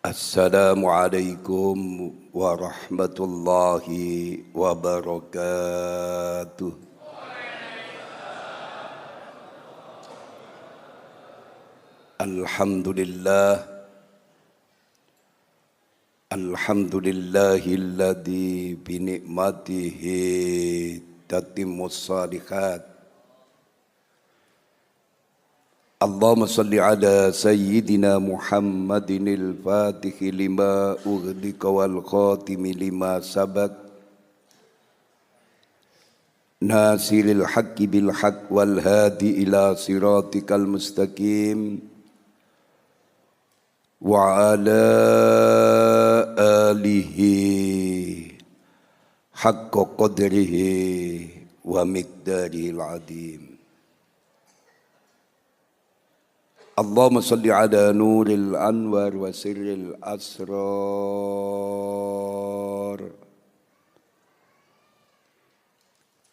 Assalamualaikum warahmatullahi wabarakatuh. Alhamdulillah, alhamdulillahilladzi bi ni'matihi tatimmus shalihat. Allahumma salli ala sayyidina Muhammadinil Fatihi lima ughliqa wal khatimi lima sabaq nasiril haqqi bil haqq wal hadi ila siratikal mustaqim wa ala alihi haqqa qadrihi wa miqdaril azim. Allahumma salli ala nuril anwar wa sirril asrar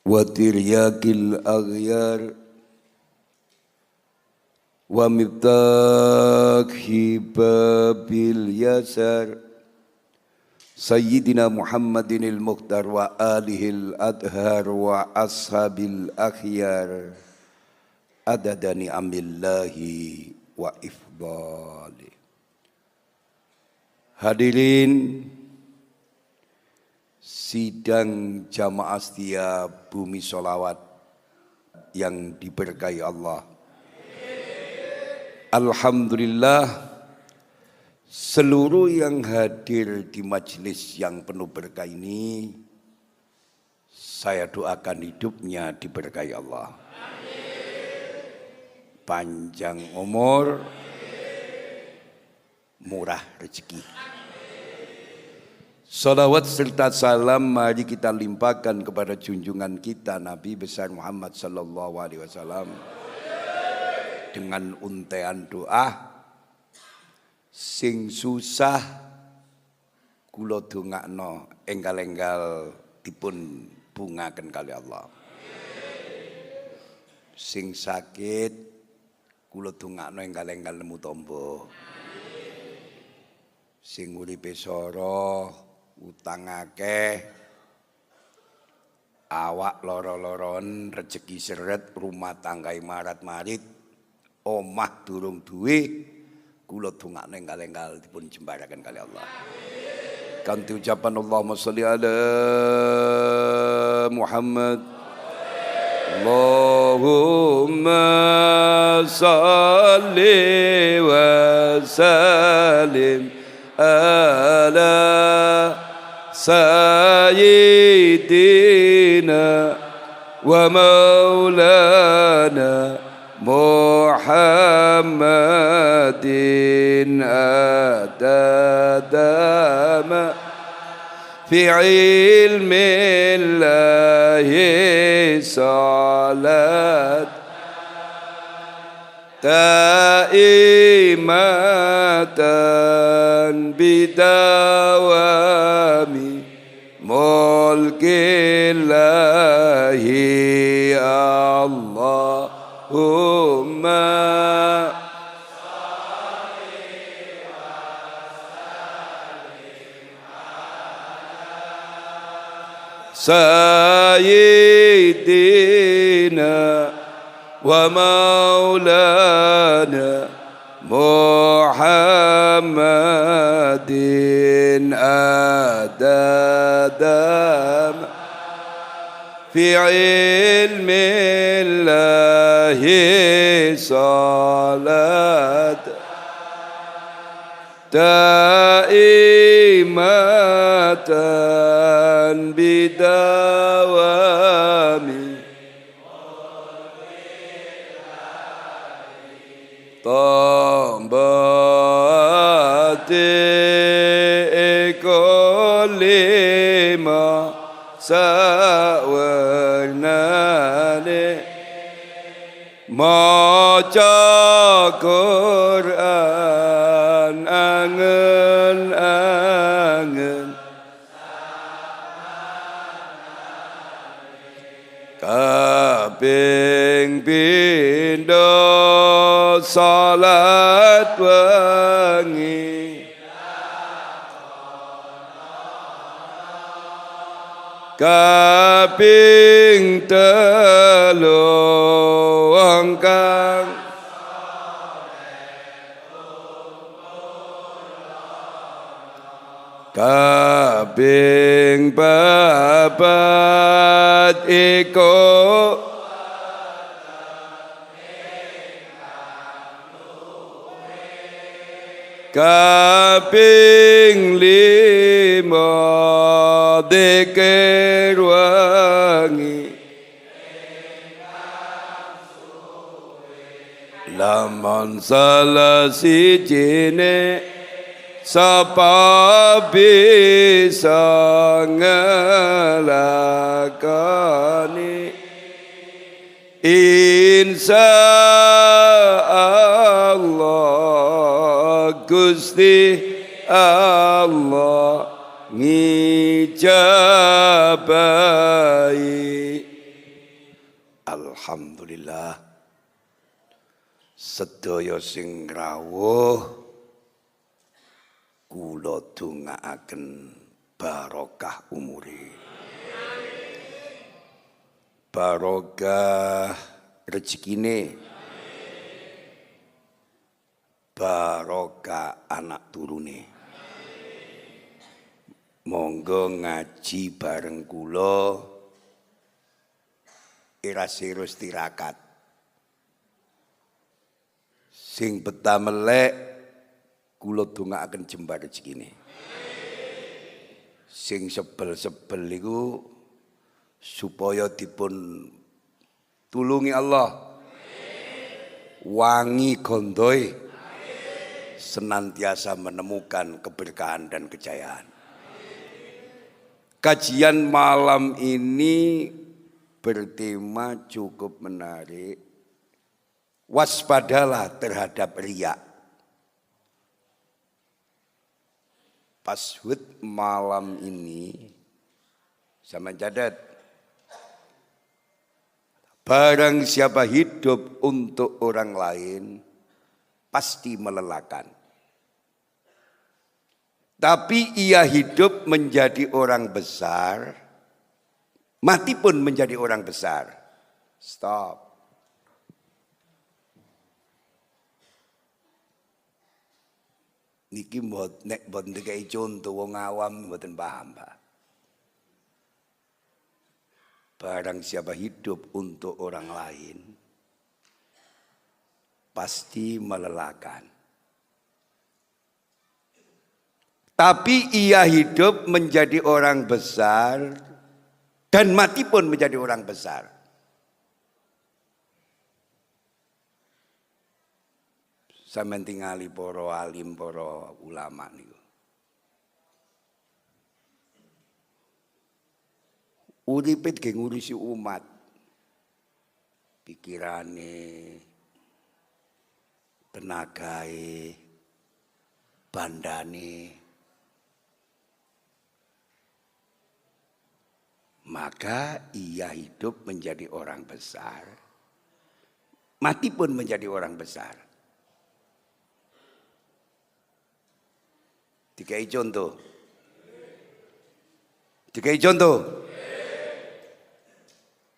wa tiryakil aghyar wa miftahi babil yasar Sayyidina Muhammadinil Mukhtar wa alihil adhar wa ashabil akhyar adada ni'amillahi wa ifdali. Hadirin sidang jamaah setia Bumi Sholawat yang diberkahi Allah. Alhamdulillah, seluruh yang hadir di majelis yang penuh berkah ini, saya doakan hidupnya diberkahi Allah. Panjang umur, murah rezeki. Salawat serta salam mari kita limpahkan kepada junjungan kita Nabi besar Muhammad sallallahu alaihi wasallam dengan untean doa sing susah kula dongakno enggal-enggal dipun bungaken kali Allah. Sing sakit kula dongakno enggal-enggal nemu tombo. Sing uripe sara, utang akeh, awak loro-loron, rezeki seret, rumah tangga marat-marit, omah durung duwe, kula dongakno enggal-enggal dipun jembaraken kali Allah. Kanthi ucapan Allahumma sholli ala Muhammad. Allahumma salli wa sallim ala sayyidina wa maulana Muhammadin adadama fi ilmillahi salat taimatan bidawami mulkillahi Allahumma sayyidina wa maulana Muhammadin adadam fi ilmillahi salat taimatan bidawami tambati ekolima sawarnane maca Quran angen-angen kaping pindho salat wengi kaping telu kang kaping papat iku kaping lima dzikir wangi lamun salah sijine sapa bisa ngelakoni insya Allah Gusti Allah ngijabahi. Alhamdulillah sedaya sing rawuh kula dongaaken barokah umure, barokah rezekine, barokah anak turune. Monggo ngaji bareng kula irasirus tirakat. Sing betah melek kula dongaaken jembar rezekine. Sing sebel-sebel iku supaya dipun tulungi Allah. Wangi gondoe senantiasa menemukan keberkahan dan kejayaan. Kajian malam ini bertema cukup menarik. Waspadalah terhadap riya. Password malam ini sama catat. Barang siapa hidup untuk orang lain pasti melelahkan. Tapi ia hidup menjadi orang besar, mati pun menjadi orang besar. Stop. Niki nek mboten dikai contoh wong awam mboten paham, Pak. Barang siapa hidup untuk orang lain pasti melelahkan. Tapi ia hidup menjadi orang besar dan mati pun menjadi orang besar. Sampeyan tingali para alim, para ulama niku. Uripe ge ngurusi umat. Pikirane, tenagae, bandane. Maka ia hidup menjadi orang besar, mati pun menjadi orang besar. Dikai contoh. Dikai contoh.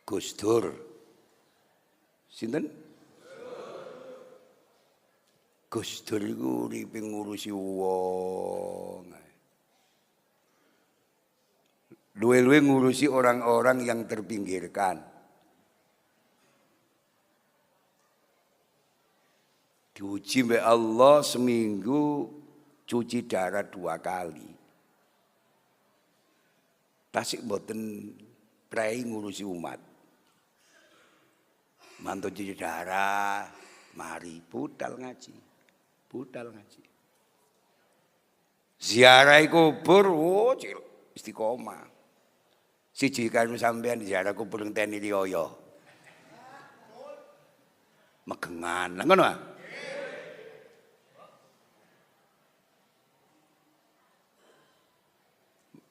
Gus Dur. Sinten? Gus Dur iku uripe ngurusi wong. Luwe-luwe ngurusi orang-orang yang terpinggirkan. Diuji oleh Allah seminggu cuci darah 2 kali. Tasik mboten prei ngurusi umat. Mantu cuci darah, mari budal ngaji. Budal ngaji. Ziarah kubur, istiqomah. Siji karo sampean ziarah kubur ngenteni riyo. Megengan, ngono ah.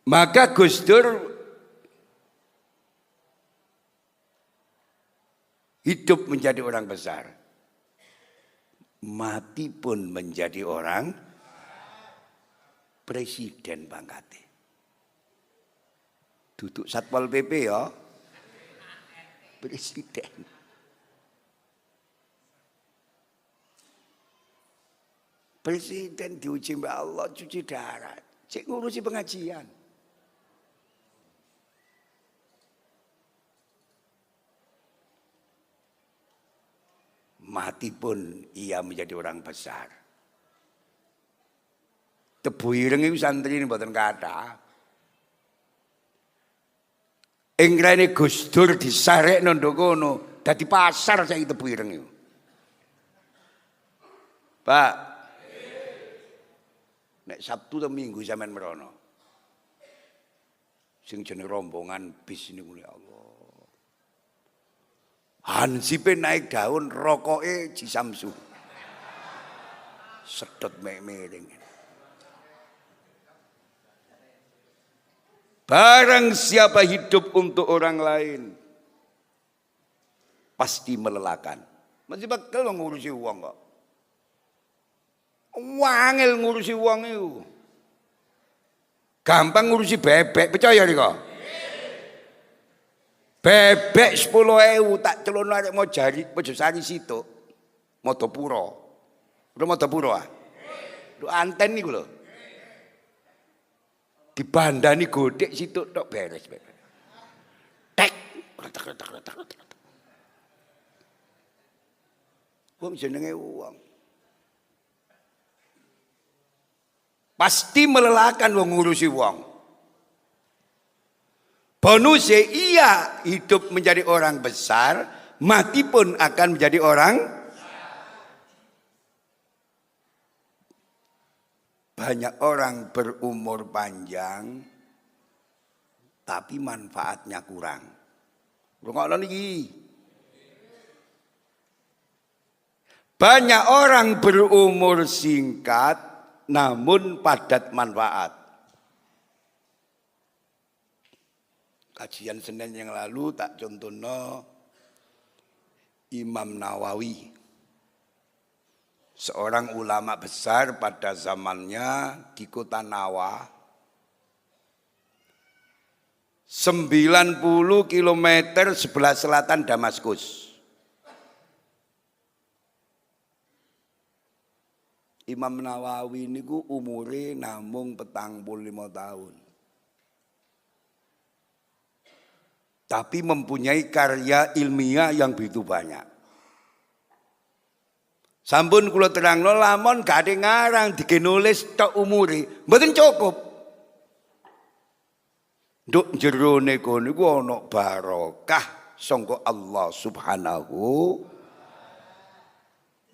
Maka Gus Dur hidup menjadi orang besar, mati pun menjadi orang presiden pangkate. Duduk Satpol PP ya. Presiden. Presiden diuji mbak Allah cuci darah. Cik ngurusi pengajian. Mati pun ia menjadi orang besar. Tebu ireng itu santri ini mboten kathah. Ingrene Gus Dur disarek ndok kono, dadi pasar saiki tebu ireng itu. Pak. Nek Sabtu atau Minggu sampean merono. Sing jeneng rombongan bis niku ya Allah. Hansipe naik daun, rokoke Jisamsu. Sedot miring. Barang siapa hidup untuk orang lain pasti melelahkan. Masih bakal ngurusi uang kok. Wangel ngurusi uang itu. Gampang ngurusi bebek, percaya nih kok. Bebek 10.000 tak celon arek mau jari Mojosari situ. Modopuro. Udah Modopuro ah. Lu anten niku lho. Dibandani godek situ tok beres. Tek. Wong jenenge uang. Pasti melelahkan wong ngurusi uang. Bonusnya ia hidup menjadi orang besar, mati pun akan menjadi orang. Banyak orang berumur panjang, tapi manfaatnya kurang. Rungokno niki. Banyak orang berumur singkat, namun padat manfaat. Kajian Senin yang lalu tak contohno Imam Nawawi. Seorang ulama besar pada zamannya di kota Nawa. 90 km sebelah selatan Damaskus. Imam Nawawi niku umure namung 45 tahun. Tapi mempunyai karya ilmiah yang begitu banyak. Sampun kula terangno lamun gak ada ngarang digenulis tok umure, mboten cukup. Nduk jerone kono iku ana barokah sangka Allah Subhanahu.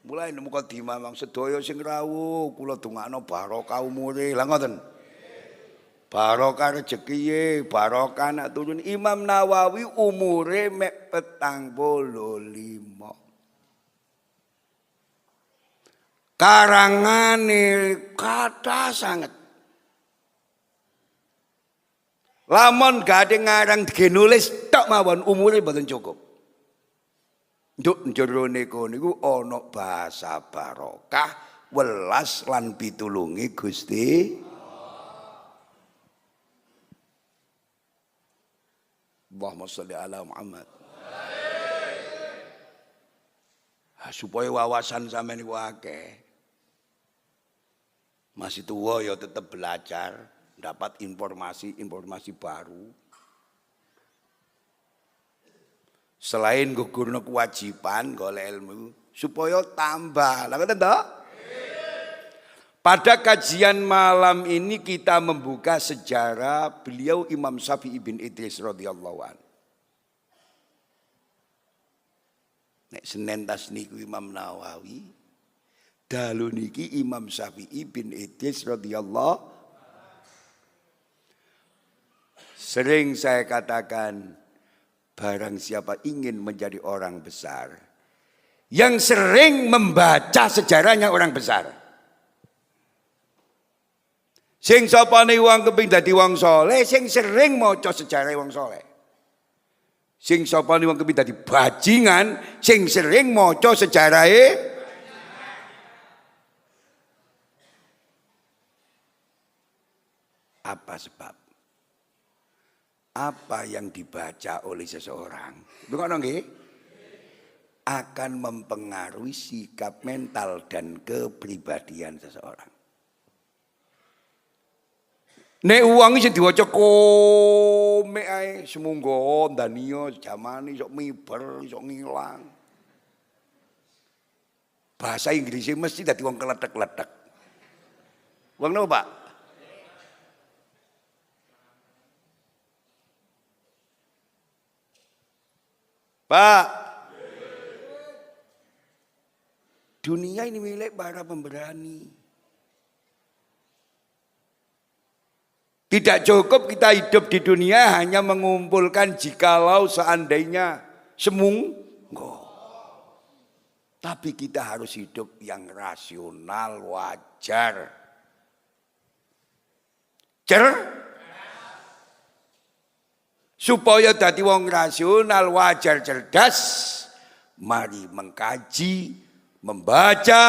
Mulai nemu mukadimah mang sedaya sing rawuh kula dongakno barokah umure. Lah ngoten. Barokah rezekiye, barokah nak turun. Imam Nawawi umure mek 45. Karangane kathah sanget. Lamun gak ada ngarang digenulis tok mawon umure mboten cukup. Nduk jerone kono niku ana bahasa barokah, welas lan pitulungi Gusti. Allahumma sholli ala Muhammad. Supaya wawasan sampeyan niku akeh. Masih tua ya tetap belajar, dapat informasi baru. Selain gugurno kewajiban golek ilmu supaya tambah. Lah ngoten to? Pada kajian malam ini kita membuka sejarah beliau Imam Syafi'i bin Idris radhiyallahu anhu. Nek Senin tas niku Imam Nawawi, dalu niki Imam Syafi'i bin Idris radhiyallahu. Sering saya katakan, barang siapa ingin menjadi orang besar, yang sering membaca sejarahnya orang besar. Sing sapane wong keping dadi wong saleh, sing sering maca sejarah wong saleh. Sing sapane wong keping dadi bajingan, sing sering maca sejarahe. Apa sebab? apa yang dibaca oleh seseorang, dengar nggih, akan mempengaruhi sikap mental dan kepribadian seseorang. Nek uang iki diwaca komik ae semunggo ndaniya jamane sok miber, sok ngilang. Bahasa Inggrisnya mesti dadi wong kletek-kletek. Wong napa, Pak? Pak, dunia ini milik para pemberani. Tidak cukup kita hidup di dunia hanya mengumpulkan jikalau seandainya semunggo. Tapi kita harus hidup yang rasional, wajar. Supaya dadi wong rasional, wajar, cerdas, mari mengkaji, membaca,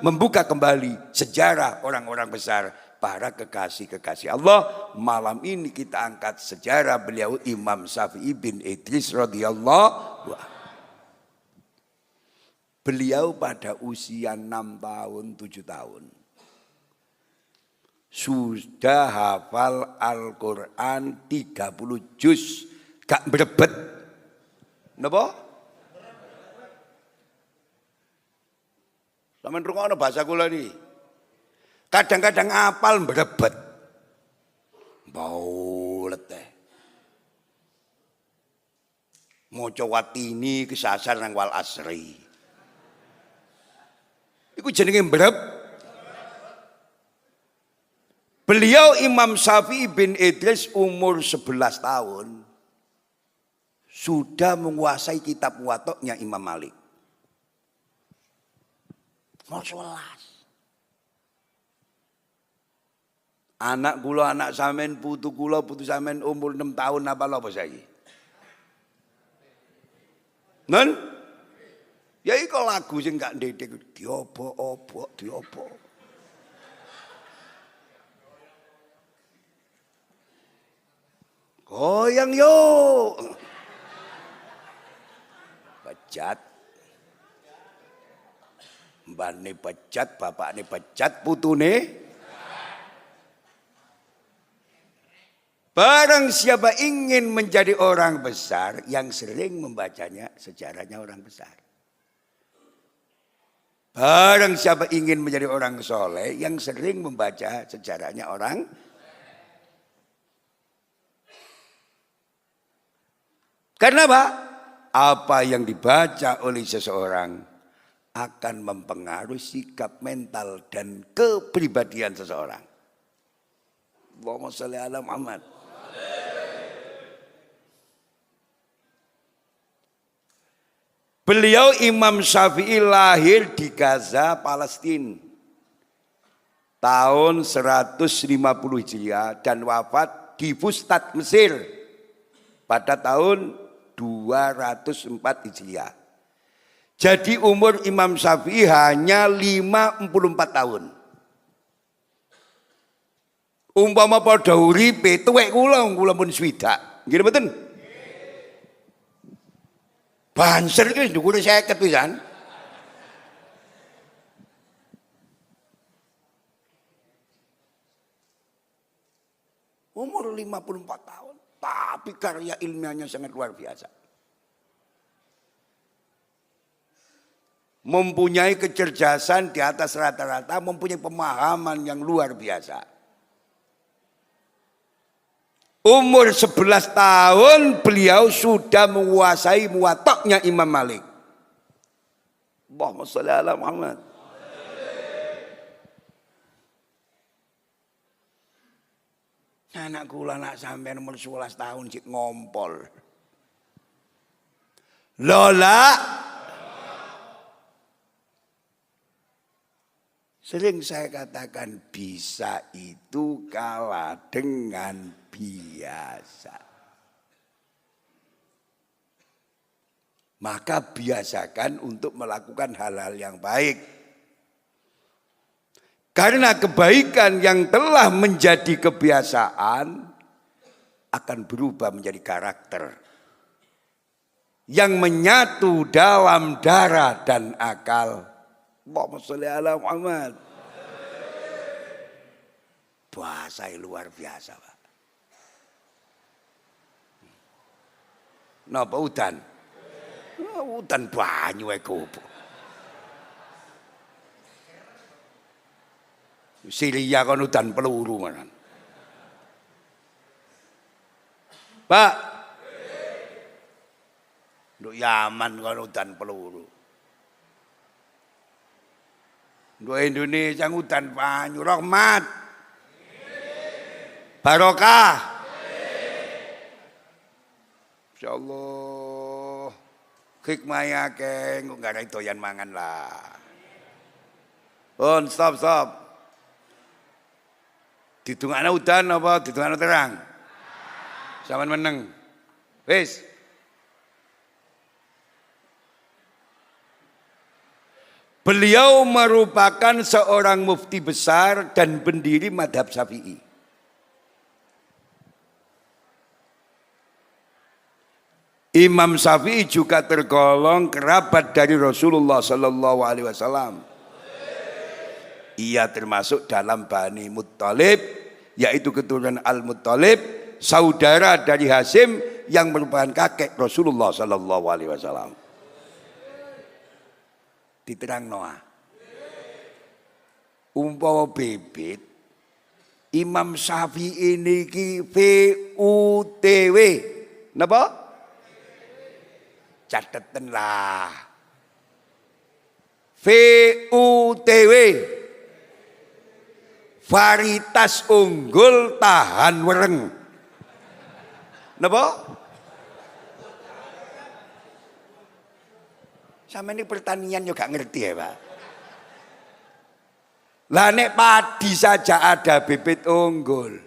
membuka kembali sejarah orang-orang besar, para kekasih-kekasih Allah. Malam ini kita angkat sejarah beliau Imam Syafi'i bin Idris radhiyallahu anhu. Beliau pada usia 6 tahun, 7 tahun. Sudah hafal Al-Quran 30 juz. Gak berebet. Napa? Sampeyan rungokno bahasa kula niki. Kadang-kadang apal berebet. Baulet teh. Maca watini kesasar nang wal asri. Iku jenenge berep. Beliau Imam Syafi'i bin Idris umur 11 tahun sudah menguasai kitab Muwatta'nya Imam Malik. Umur 11. Anak kula, anak sampean, putu kula, putu sampean umur 6 tahun apa saiki? Nen? Ya iku lagu sing gak ndedek diopo-opo, diopo. Goyang yuk. Pecat. Mbane pecat, bapakne pecat, putune. Barang siapa ingin menjadi orang besar, yang sering membacanya sejarahnya orang besar. Barang siapa ingin menjadi orang soleh, yang sering membaca sejarahnya orang. Karena apa? Apa yang dibaca oleh seseorang akan mempengaruhi sikap mental dan kepribadian seseorang. Allahumma sholli ala Muhammad. Beliau Imam Syafi'i lahir di Gaza, Palestina. Tahun 150 Hijriah dan wafat di Fustat, Mesir. Pada tahun 204 Hijriah. Jadi umur Imam Syafi'i hanya 54 tahun. Umpama padha uripe tuwek kula pun swidak. Nggih mboten? Banser iki ndukure 50 pisan. Umur 54 tahun, tapi karya ilmiahnya sangat luar biasa. Mempunyai kecerdasan di atas rata-rata, mempunyai pemahaman yang luar biasa. Umur 11 tahun beliau sudah menguasai Muwatta'nya Imam Malik. Allahumma sholli ala Muhammad. Anak kula nak sampean umur 11 tahun cik ngompol. Lola. Sering saya katakan bisa itu kalah dengan biasa. Maka biasakan untuk melakukan hal-hal yang baik. Karena kebaikan yang telah menjadi kebiasaan akan berubah menjadi karakter yang menyatu dalam darah dan akal. Allahumma sholli ala Muhammad. Bahasa yang luar biasa, Pak. Napa udan? Udan banyu iku. Syria kon udan peluru manan. Pak. Nduk Yaman kon udan peluru. Nduk Indonesia udan banyu rahmat. Barokah. Insyaallah. Hikmahnya akeh engko gak doyan mangan lah. Stop. Didungakno udan apa didungakno terang? Sampeyan meneng. Wis. Beliau merupakan seorang mufti besar dan pendiri mazhab Syafi'i. Imam Syafi'i juga tergolong kerabat dari Rasulullah Sallallahu Alaihi Wasallam. Ia termasuk dalam Bani Muttalib, yaitu keturunan Al-Muttalib, saudara dari Hasyim yang merupakan kakek Rasulullah Sallallahu Alaihi Wasallam. Diterang Noah. Umpawa bibit, Imam Syafi'i niki VUTW, napa? Cateten lah. VUTW. Varietas unggul tahan wereng. Napa? Sama ini pertanian juga ngerti ya, Pak. Lah nek padi saja ada bibit unggul.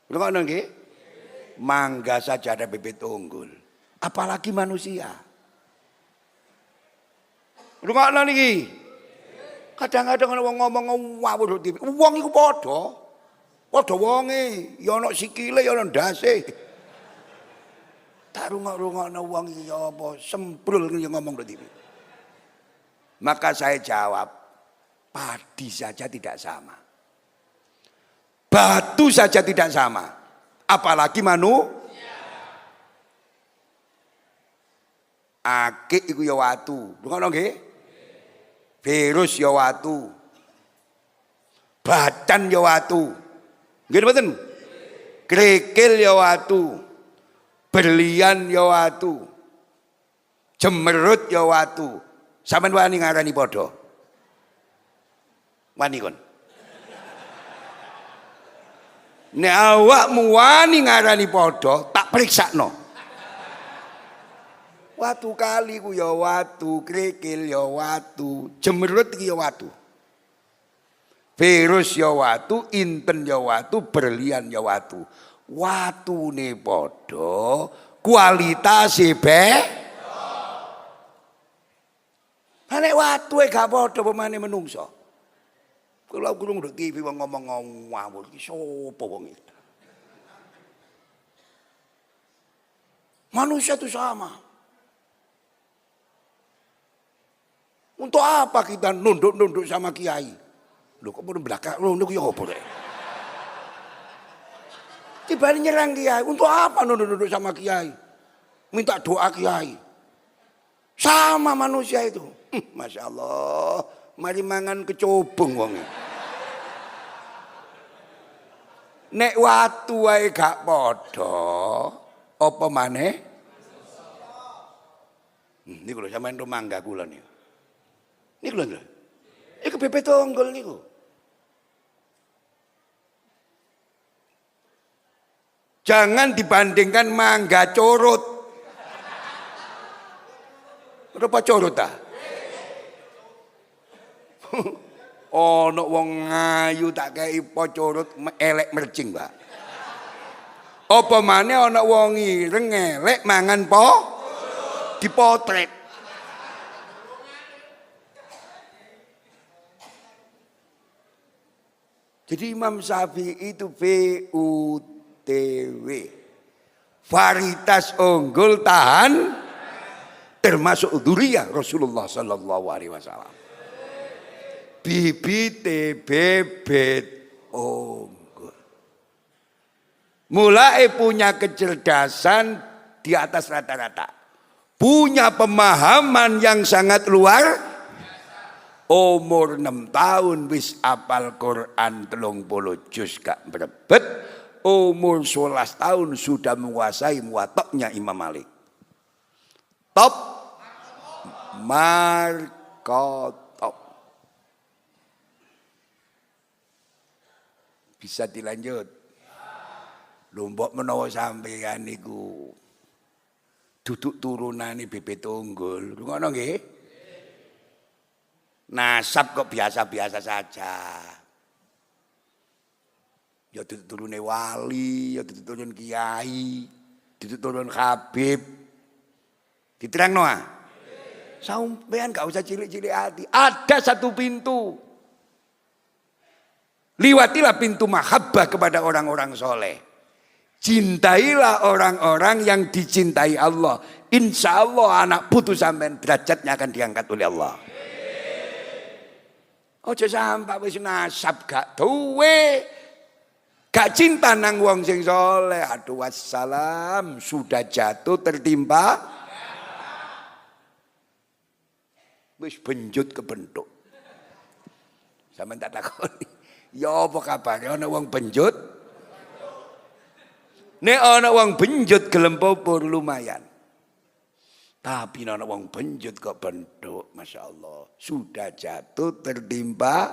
Ngono nggih? Mangga saja ada bibit unggul. Apalagi manusia. Rungokno niki. Kadang-kadang ana wong ngomong ngawur TV. Wong iku padha. Padha wonge, ya ana sikile ya ana ndase. Tak rungok-rungokno wong iki ya apa sembrul ngomong do TV. Maka saya jawab, padi saja tidak sama. Batu saja tidak sama. Apalagi akik iku ya watu. Ngono nggih? Virus ya watu. Badan ya watu. Nggih mboten? Krikil ya watu. Berlian ya watu. Jemerut ya watu. Sampeyan wani ngarani padha? Wani kon. Nek awakmu wani ngarani padha, tak priksakno. Watu kali ku ya watu, krikil ya watu, jemerut ya watu. Virus ya watu, inten ya watu, berlian ya watu. Watune padha, kualitase nek watu gak padha pemane menungso. Kula krungu nduk TV wong ngomong ngawur iki sapa wong iki? Manusia itu sama. Untuk apa kita nunduk-nunduk sama kiai? Loh kok belakang nunduk ya apa deh? Tiba nyerang kiai. Untuk apa nunduk-nunduk sama kiai? Minta doa kiai. Sama manusia itu. Masya Allah. Mari mangan kecobong wongnya. Nek watu wae gak padha, apa maneh? Niku lho sampeyan mangga kula niku. Niku lho. Iku bebek tunggul niku. Jangan dibandingkan mangga corot. Apa corot ta? Ono wong ngayu tak kei po corot elek mercing, Pak. Apa maneh ana wong ireng elek mangan po dipotret. Jadi Imam Syafi'i itu VUTW. Varietas unggul tahan termasuk dzurriyyah Rasulullah sallallahu alaihi wasallam. Bibit bebet unggul. Mulai punya kecerdasan di atas rata-rata. Punya pemahaman yang sangat luar. Umur 6 tahun wis apal Quran 30 juz gak berebet. Umur 11 tahun sudah menguasai muwatta'nya Imam Malik. Top markotop. Bisa dilanjut. Lombok menawa sampeyan niku duduk turunane bebet unggul. Ngono nggih? Nasab kok biasa-biasa saja. Ya duduk turune wali, ya duduk turun kiai, duduk turun habib. Diterangno ah. Sampean gak usah cilik-cilik hati. Ada satu pintu. Liwatilah pintu mahabbah kepada orang-orang soleh. Cintailah orang-orang yang dicintai Allah. Insya Allah anak putu sampean derajatnya akan diangkat oleh Allah. Ojo sampai wis nasab gak duwe. Gak cinta nang wong sing soleh. Aduh wassalam. Sudah jatuh tertimpa. Wis benjut kebentuk. Sampeyan tak takoni. Ya apa kabare ana wong benjut? Nek ana wong benjut gelem popor lumayan. Tapi ana wong benjut kok bentuk, Masya Allah. Sudah jatuh tertimpa.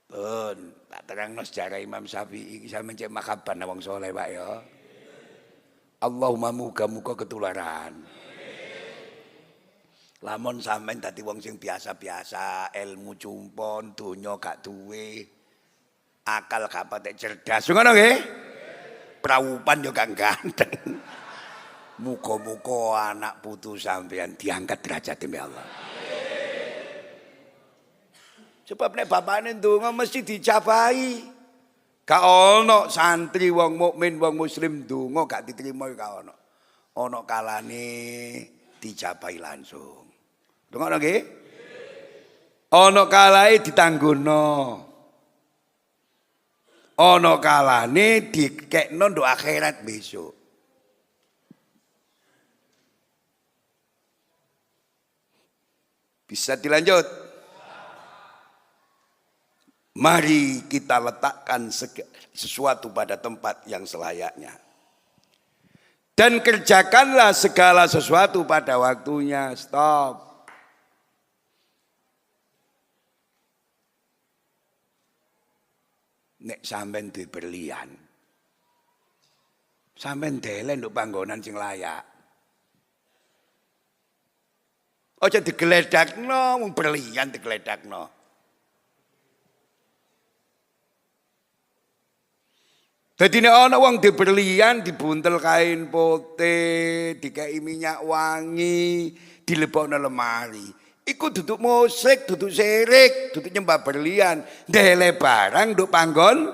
Pun tak terangno sejarah Imam Syafi'i saya mencek makaban wong soleh Pak ya. Allahumma muga-muga ketularan. Lamun sampean dadi wong sing biasa-biasa, ilmu cumpon, donya gak duwe, akal gak patek cerdas. Ngono nggih? Praupan yo gak ganteng. Muga-muga anak putu sampean diangkat derajat demi Allah. Sebab nek bapakne ndonga mesti dicapai. Gak ono santri wong mukmin wong muslim ndonga gak diterima gak ono. Ono kalane dicapai langsung. Dengar nggih? Ono kalae ditanggono. Ono kalane dikekno nduk akhirat besok. Bisa dilanjut? Mari kita letakkan sesuatu pada tempat yang selayaknya. Dan kerjakanlah segala sesuatu pada waktunya. Stop. Nek sampean duwe berlian. Sampean delen nduk panggonan sing layak. Aja digledakno wong berlian digledakno. Dadi nek ana wong di berlian dibuntel kain putih, dikai minyak wangi, dilebokno lemari. Iku duduk musik, duduk sirik, duduk nyembah berlian, ndele barang nduk panggon.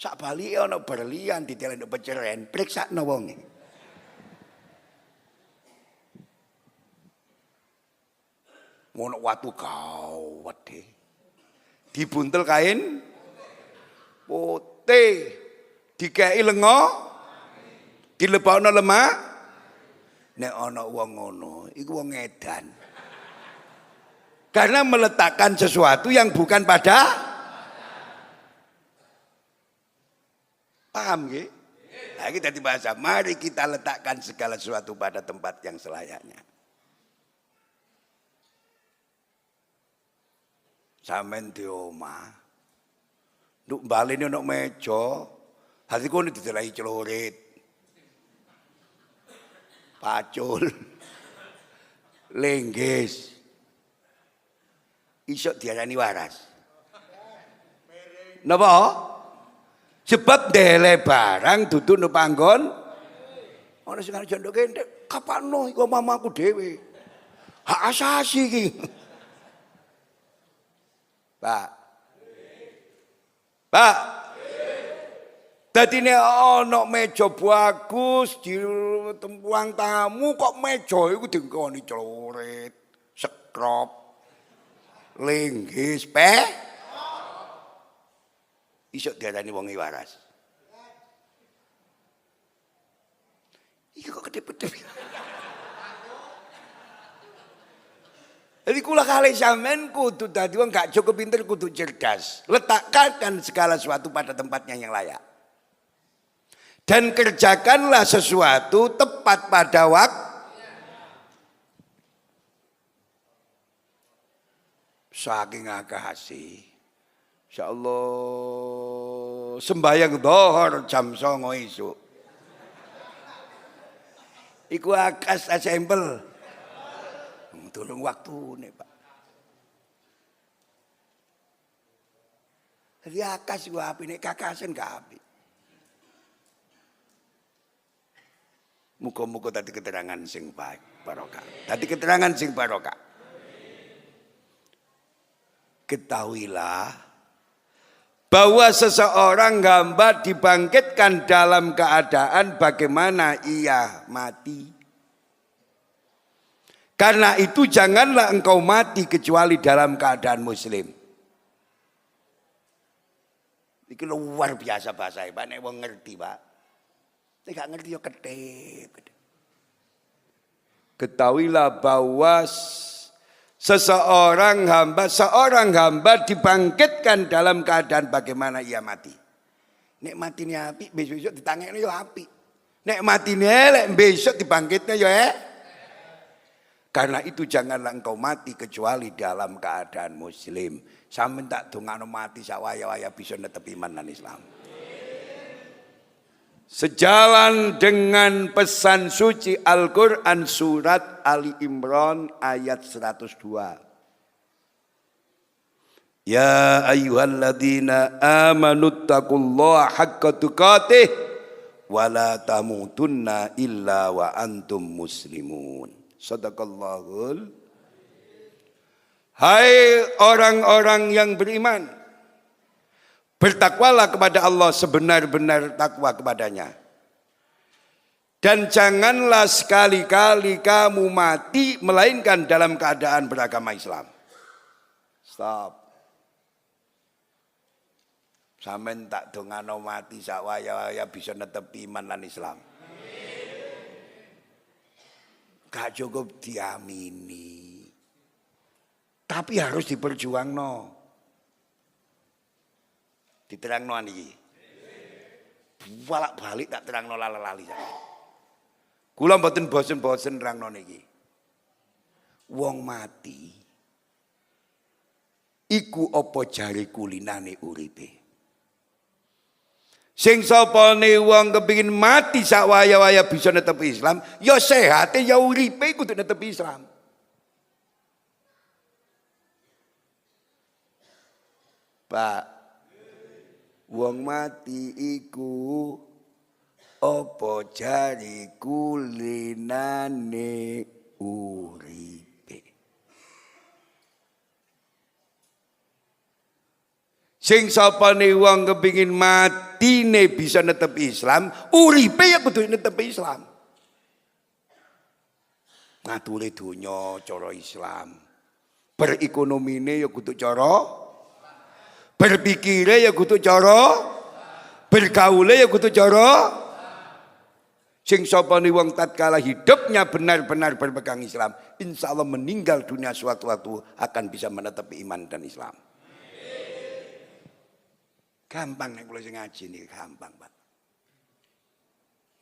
Sak balike ana berlian ditelen nduk peceren, priksakno wonge. Ngono watu gawat deh. Dibuntel kain putih, dikei lenga, dilebokno lemak. Nek ana wong ngono, iku wong edan. Karena meletakkan sesuatu yang bukan pada. Paham nggih? Nah, kita dibahasa, mari kita letakkan segala sesuatu pada tempat yang selayaknya. Sampeyan di omah, nduk balene nduk meja, hatiku didelahi celurit. Pacul. Lenggis. Isok diarani waras. Napa? Sebab ndele barang duduk nduk panggon. Ana sing arep janduk kenthek, kapano iku mamaku dhewe. Hak asasi iki. Pak. Pak. Dadi nek ana meja bagus di ruang tamu kok meja iku dingkoni cloret, sekrop, linggis, iso diarani wong waras. Iki kok kedip-kedip. Jadi kula kali sampean kudu dadi wong gak cukup pinter, kudu cerdas. Letakkan segala sesuatu pada tempatnya yang layak. Dan kerjakanlah sesuatu tepat pada waktu. Saking akasih. Insyaallah sembahyang dhuhur jam 09.00 esuk. Iku akas asembel. Tolong waktune, Pak. Jadi akas iku apik nek kakasen gak apik. Muga-muga tadi keterangan sing baik barokah. Tadi keterangan sing barokah. Ketahuilah bahwa seseorang hamba dibangkitkan dalam keadaan bagaimana ia mati. Karena itu janganlah engkau mati kecuali dalam keadaan muslim. Ini luar biasa bahasa Pak, nek wong ngerti, Pak. Nek gak ngerti ya ketip. Ketahuilah bahwa seorang hamba dibangkitkan dalam keadaan bagaimana ia mati. Nek matine apik besok ditangekno ya apik. Nek matine elek besok dibangkitnya ya Karena itu janganlah engkau mati kecuali dalam keadaan muslim. Sampeyan tak dongakno mati sak waya-waya bisa netepi iman lan Islam. Sejalan dengan pesan suci Al-Quran surat Ali Imran ayat 102. Ya ayyuhalladzina amanuttaqullaha haqqa tuqatih wa la tamutunna illa wa antum muslimun. Sadaqallahul. Hai orang-orang yang beriman, bertakwalah kepada Allah sebenar-benar takwa kepadanya. Dan janganlah sekali-kali kamu mati melainkan dalam keadaan beragama Islam. Stop. Sampeyan tak dongano mati sak waya-waya bisa netepi iman lan Islam. Gak cukup diamini. Tapi harus diperjuangno. Diterangno niki. Bolak-balik tak terangno lali-lali. Kula mboten bosen-bosen nerangno niki. Wong mati iku apa jare kulinane uripe. Sing sapane wong kepengin mati sak waya-waya bisa netepi Islam, ya sehate ya uripe kudu netepi Islam. Pak, wong mati iku apa jari kulinane uripe. Sing sapane wong kepengin matine bisa netepi Islam, uripe ya kudu netepi Islam. Ngature donya cara Islam. Berekonomine ya kudu cara, berpikire ya kudu cara, bergaule ya kudu cara. Sing sapane wong tatkala hidupnya benar-benar berpegang Islam, insyaallah meninggal dunia suatu-waktu akan bisa menetepi iman dan Islam. Gampang nek kula sing ngaji niki gampang, Pak.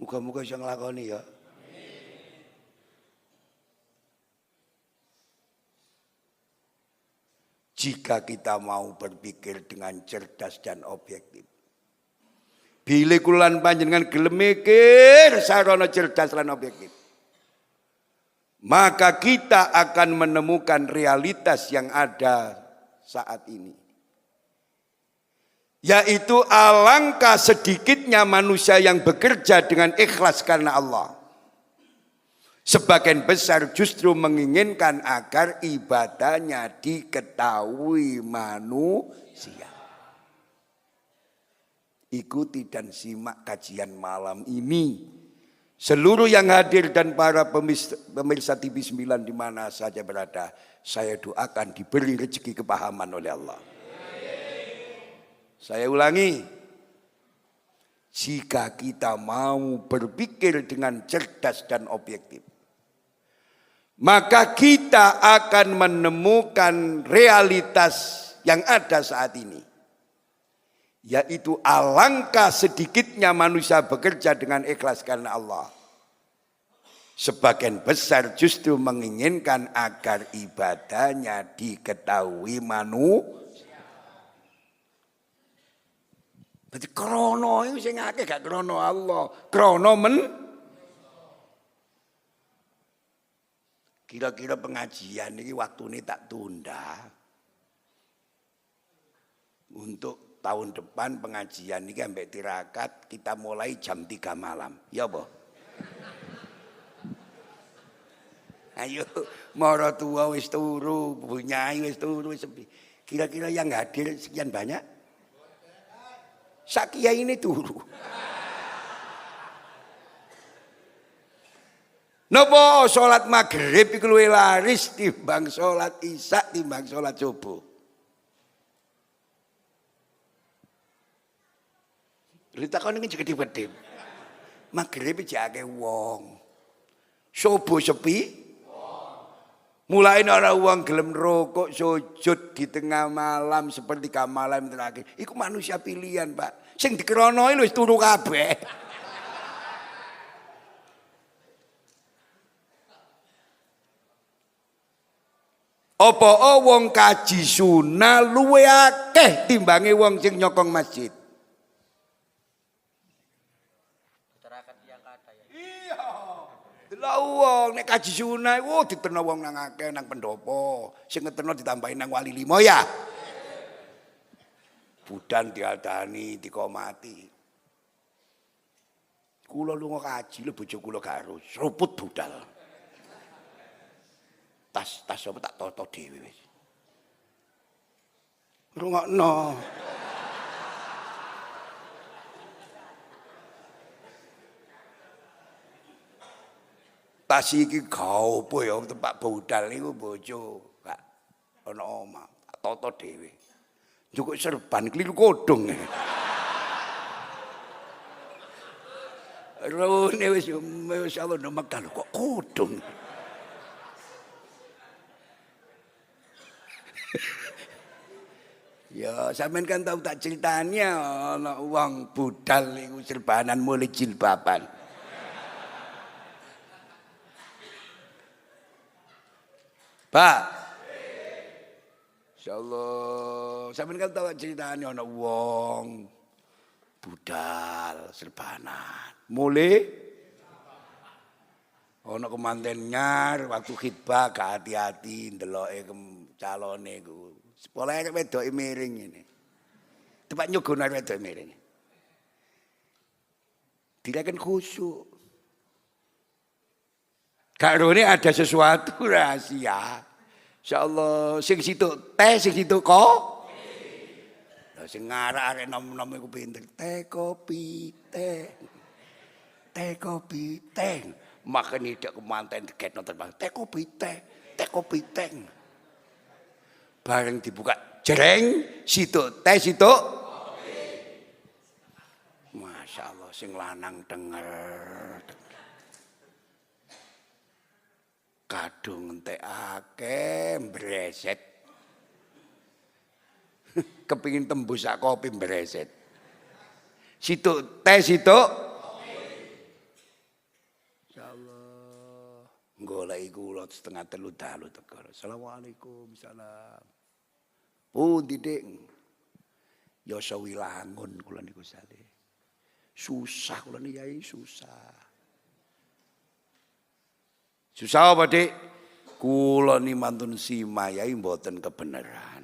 Muga-muga iso nglakoni ya. Jika kita mau berpikir dengan cerdas dan objektif. Bilih kula lan panjenengan gelem mikir sarana cerdas lan objektif. Maka kita akan menemukan realitas yang ada saat ini. Yaitu alangkah sedikitnya manusia yang bekerja dengan ikhlas karena Allah. Sebagian besar justru menginginkan agar ibadahnya diketahui manusia. ikuti dan simak kajian malam ini. Seluruh yang hadir dan para pemirsa TV 9 di mana saja berada, saya doakan diberi rezeki kepahaman oleh Allah. Saya ulangi, jika kita mau berpikir dengan cerdas dan objektif, maka kita akan menemukan realitas yang ada saat ini. Yaitu alangkah sedikitnya manusia bekerja dengan ikhlas karena Allah. Sebagian besar justru menginginkan agar ibadahnya diketahui manusia. Berarti krono itu sing akeh gak krono Allah, krono Kira-kira pengajian ini waktu ini tak tunda. Untuk tahun depan pengajian ini sampai tirakat kita mulai jam 3 malam. Ya boh. Ayo, moro tua wis turu, bunyai wis turu sepi. Kira-kira yang hadir sekian banyak? Sak kiai ini turu. Napa salat maghrib iku luwih laris timbang salat isya timbang salat subuh. Lha takon iki gedhe-gedhe. Maghrib iki akeh wong. Subuh sepi. Mulai ana wong gelem rokok sujud di tengah malam seperti malam terakhir. Iku manusia pilihan, Pak. Sing dikronoi wis turu kabeh. Apa wong kaji sunah luwe akeh timbange wong sing nyokong masjid. Iya. Delok wong nek kaji sunah diterno wong nang akeh nang pendopo, sing ngeterno ditambahin nang wali limo ya. Budan diadani, dikomati. Kula lunga kaji lho bojo kula gak harus seruput budal. Tas apa tak toto dhewe wis. Rungokno. Tas iki gak apa ya tempat budal niku bojo, gak ana omah, tak toto dhewe. Njukuk serban kliru kodong. Rone wis Allah nemekan kok kodong. Ya, sampean kan tahu tak ceritanya ana wong budal iku serbanan mulai jilbaban. Pak. Insyaallah, sampean kan tahu ceritanya ana wong budal serbanan. Mulai ana kemanten nyar waktu khitbah gak hati-hati ndeloke calone iku. Sekolah wedoke miring ini. Tempat nyugun wedoke miring. Direken khusyuk. Karone ada sesuatu rahasia. Insyaallah sing situ teh sing situ kok. Lah sing ngarah-arek nom-nom iku pinter. Teh kopi teh. Teh kopi teh. Makane dak kemanten diketno terbang. Teh kopi teh. Teh kopi teh. Bareng dibuka jereng situ teh situ. Masya Allah sing lanang denger. Kadung entekake mbreset. Kepingin tembus sak kopi mbreset. Situ teh situ. Insyaallah goleki kula setengah 3 dalu teko. Assalamualaikum salam. Pundi Dik? Ya sawilangun kula niku sale. Susah kula niki Yai, susah. Susah apa, Dik? Kula ni mantun sima Yai mboten kebenaran.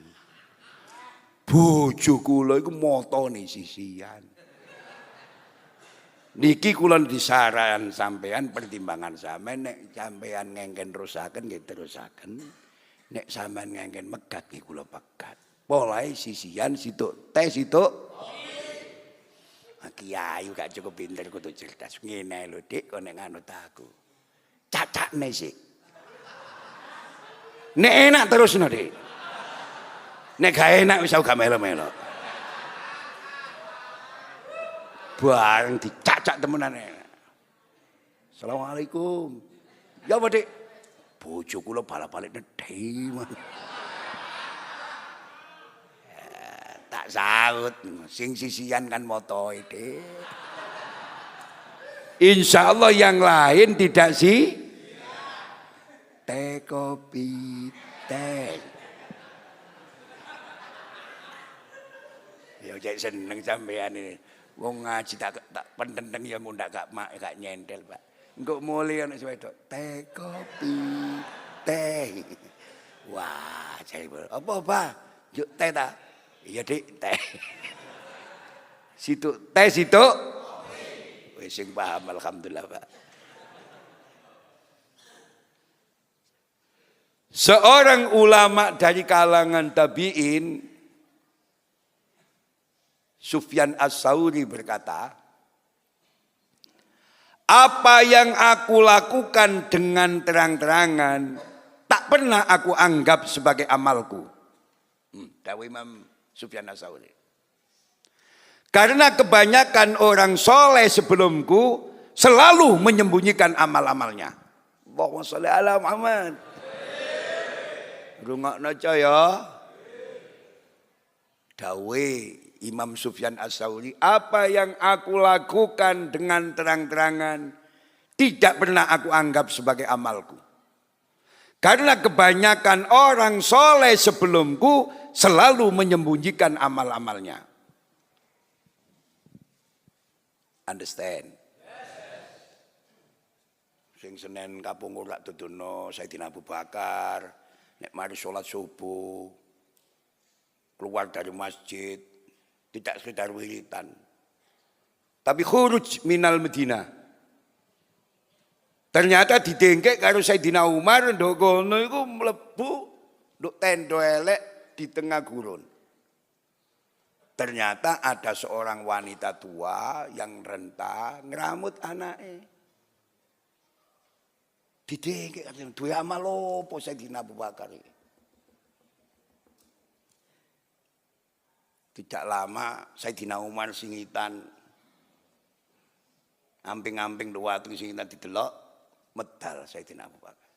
Bojo kula iku motone sisian. Niki kula disaran sampean pertimbangan sampean nek sampean ngengken terusaken nggih terusaken. Nek sampean ngengken megat nggih kula pegat. Polahe sisian situk teh situk. Kiai gak cukup pinter kudu cerdas. Ngene lho Dik, kok nek nganut aku. Cacakne sik. Nek enak terus no Dik. Nek gak enak wis gak melo-melo. Bareng dicacak temenan. Assalamualaikum. Ya apa Dik? Bojo kula balik-balik nedhe. Tak saut, sing sisian kan motoe Dik. Insya Allah yang lain tidak sih. Teh kopi teh. Ya cek seneng sampean ini. Wong ngaji tak pententeng ya mundak gak nyentel, Pak. Engko mulai ana wedok teh kopi teh. Wah, jare apa, Pak? Yuk teh ta. Iya Dik, teh. Situ teh situ. Wis sing paham alhamdulillah, Pak. Seorang ulama dari kalangan tabi'in Sufyan Ats-Tsauri berkata, apa yang aku lakukan dengan terang-terangan tak pernah aku anggap sebagai amalku. Dawuh Imam Sufyan Ats-Tsauri. Karena kebanyakan orang soleh sebelumku selalu menyembunyikan amal-amalnya. Allahumma sholli ala Muhammad. Rungokno ya. Dawuh Imam Sufyan Ats-Tsauri, apa yang aku lakukan dengan terang-terangan tidak pernah aku anggap sebagai amalku. Karena kebanyakan orang soleh sebelumku selalu menyembunyikan amal-amalnya. Understand? Sing Senen kapung ora dudono Sayyidina Abu Bakar, nek mari salat subuh keluar dari masjid tidak sekedar wiritan, tapi khuruj minal Madinah. Ternyata didengkek karo Sayyidina Umar ndok kono iku mlebu ndok tenda elek di tengah gurun. Ternyata ada seorang wanita tua yang renta ngeramut anake. Didengkek katanya, duwe amal opo Sayyidina Abu Bakar iki. Tidak lama Sayyidina Umar singitan amping-amping dua tu singitan didelok medal Sayyidina Abu Bakar.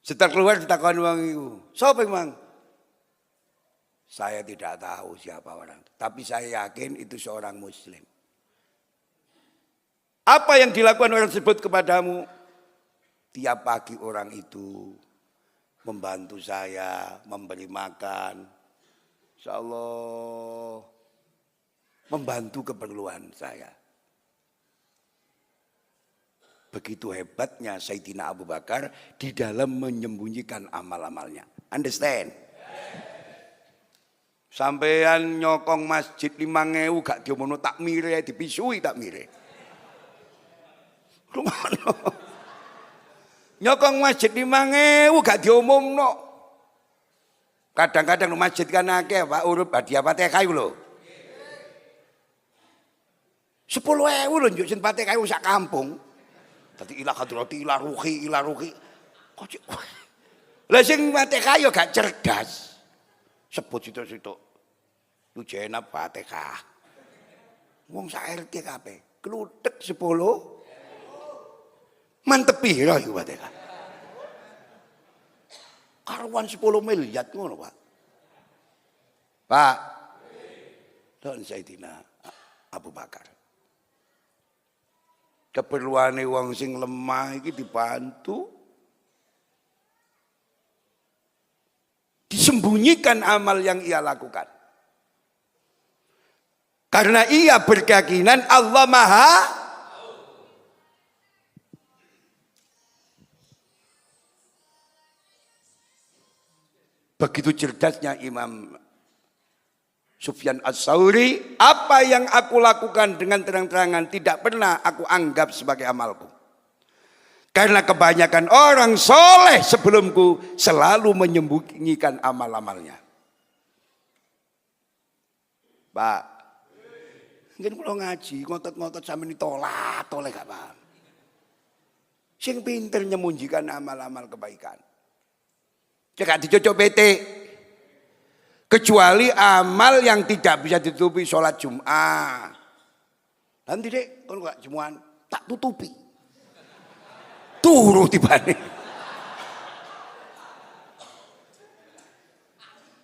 Setelah keluar ditakoni wong iku, "Sapa Mang?" Saya tidak tahu siapa orang itu, tapi saya yakin itu seorang muslim. Apa yang dilakukan orang tersebut kepadamu? Tiap pagi orang itu membantu saya, memberi makan. Insyaallah membantu keperluan saya. Begitu hebatnya Sayyidina Abu Bakar di dalam menyembunyikan amal-amalnya. Understand? Sampean nyokong masjid 5.000 gak diomono takmire, dipisui takmire. Nyokong masjid 5.000 gak diomongno. Kadang-kadang di masjid kan akeh Pak urut hadiah Fatihah lho. 10.000 lho njuk sin Fatihah sak kampung. Dadi ila hadrati ila ruhi. Lah sing Fatihah yo gak cerdas. Sebut sitok-sitok. Lu jenab Fatihah. Wong sak RT kabeh, kluthek 10. Mantep pira iku Fatihah? Karuan 10 miliar ngono, Pak. Pak. Dan Sayyidina Abu Bakar. Keperluane wong sing lemah iki dibantu. Disembunyikan amal yang ia lakukan. Karena ia berkeyakinan Allah Maha. Begitu cerdasnya Imam Sufyan Ats-Tsauri, apa yang aku lakukan dengan terang-terangan tidak pernah aku anggap sebagai amalku. Karena kebanyakan orang soleh sebelumku selalu menyembunyikan amal-amalnya. Pak, Nggih kula ngaji, ngotot-ngotot sampeyan ditolak, toleh gak paham. Sing pinter nyemunyikan amal-amal kebaikan. Cek dicocok PT. Kecuali amal yang tidak bisa ditutupi sholat Jum'ah. Nanti dek, kalau gak Jum'an, tak tutupi. Turu tibane.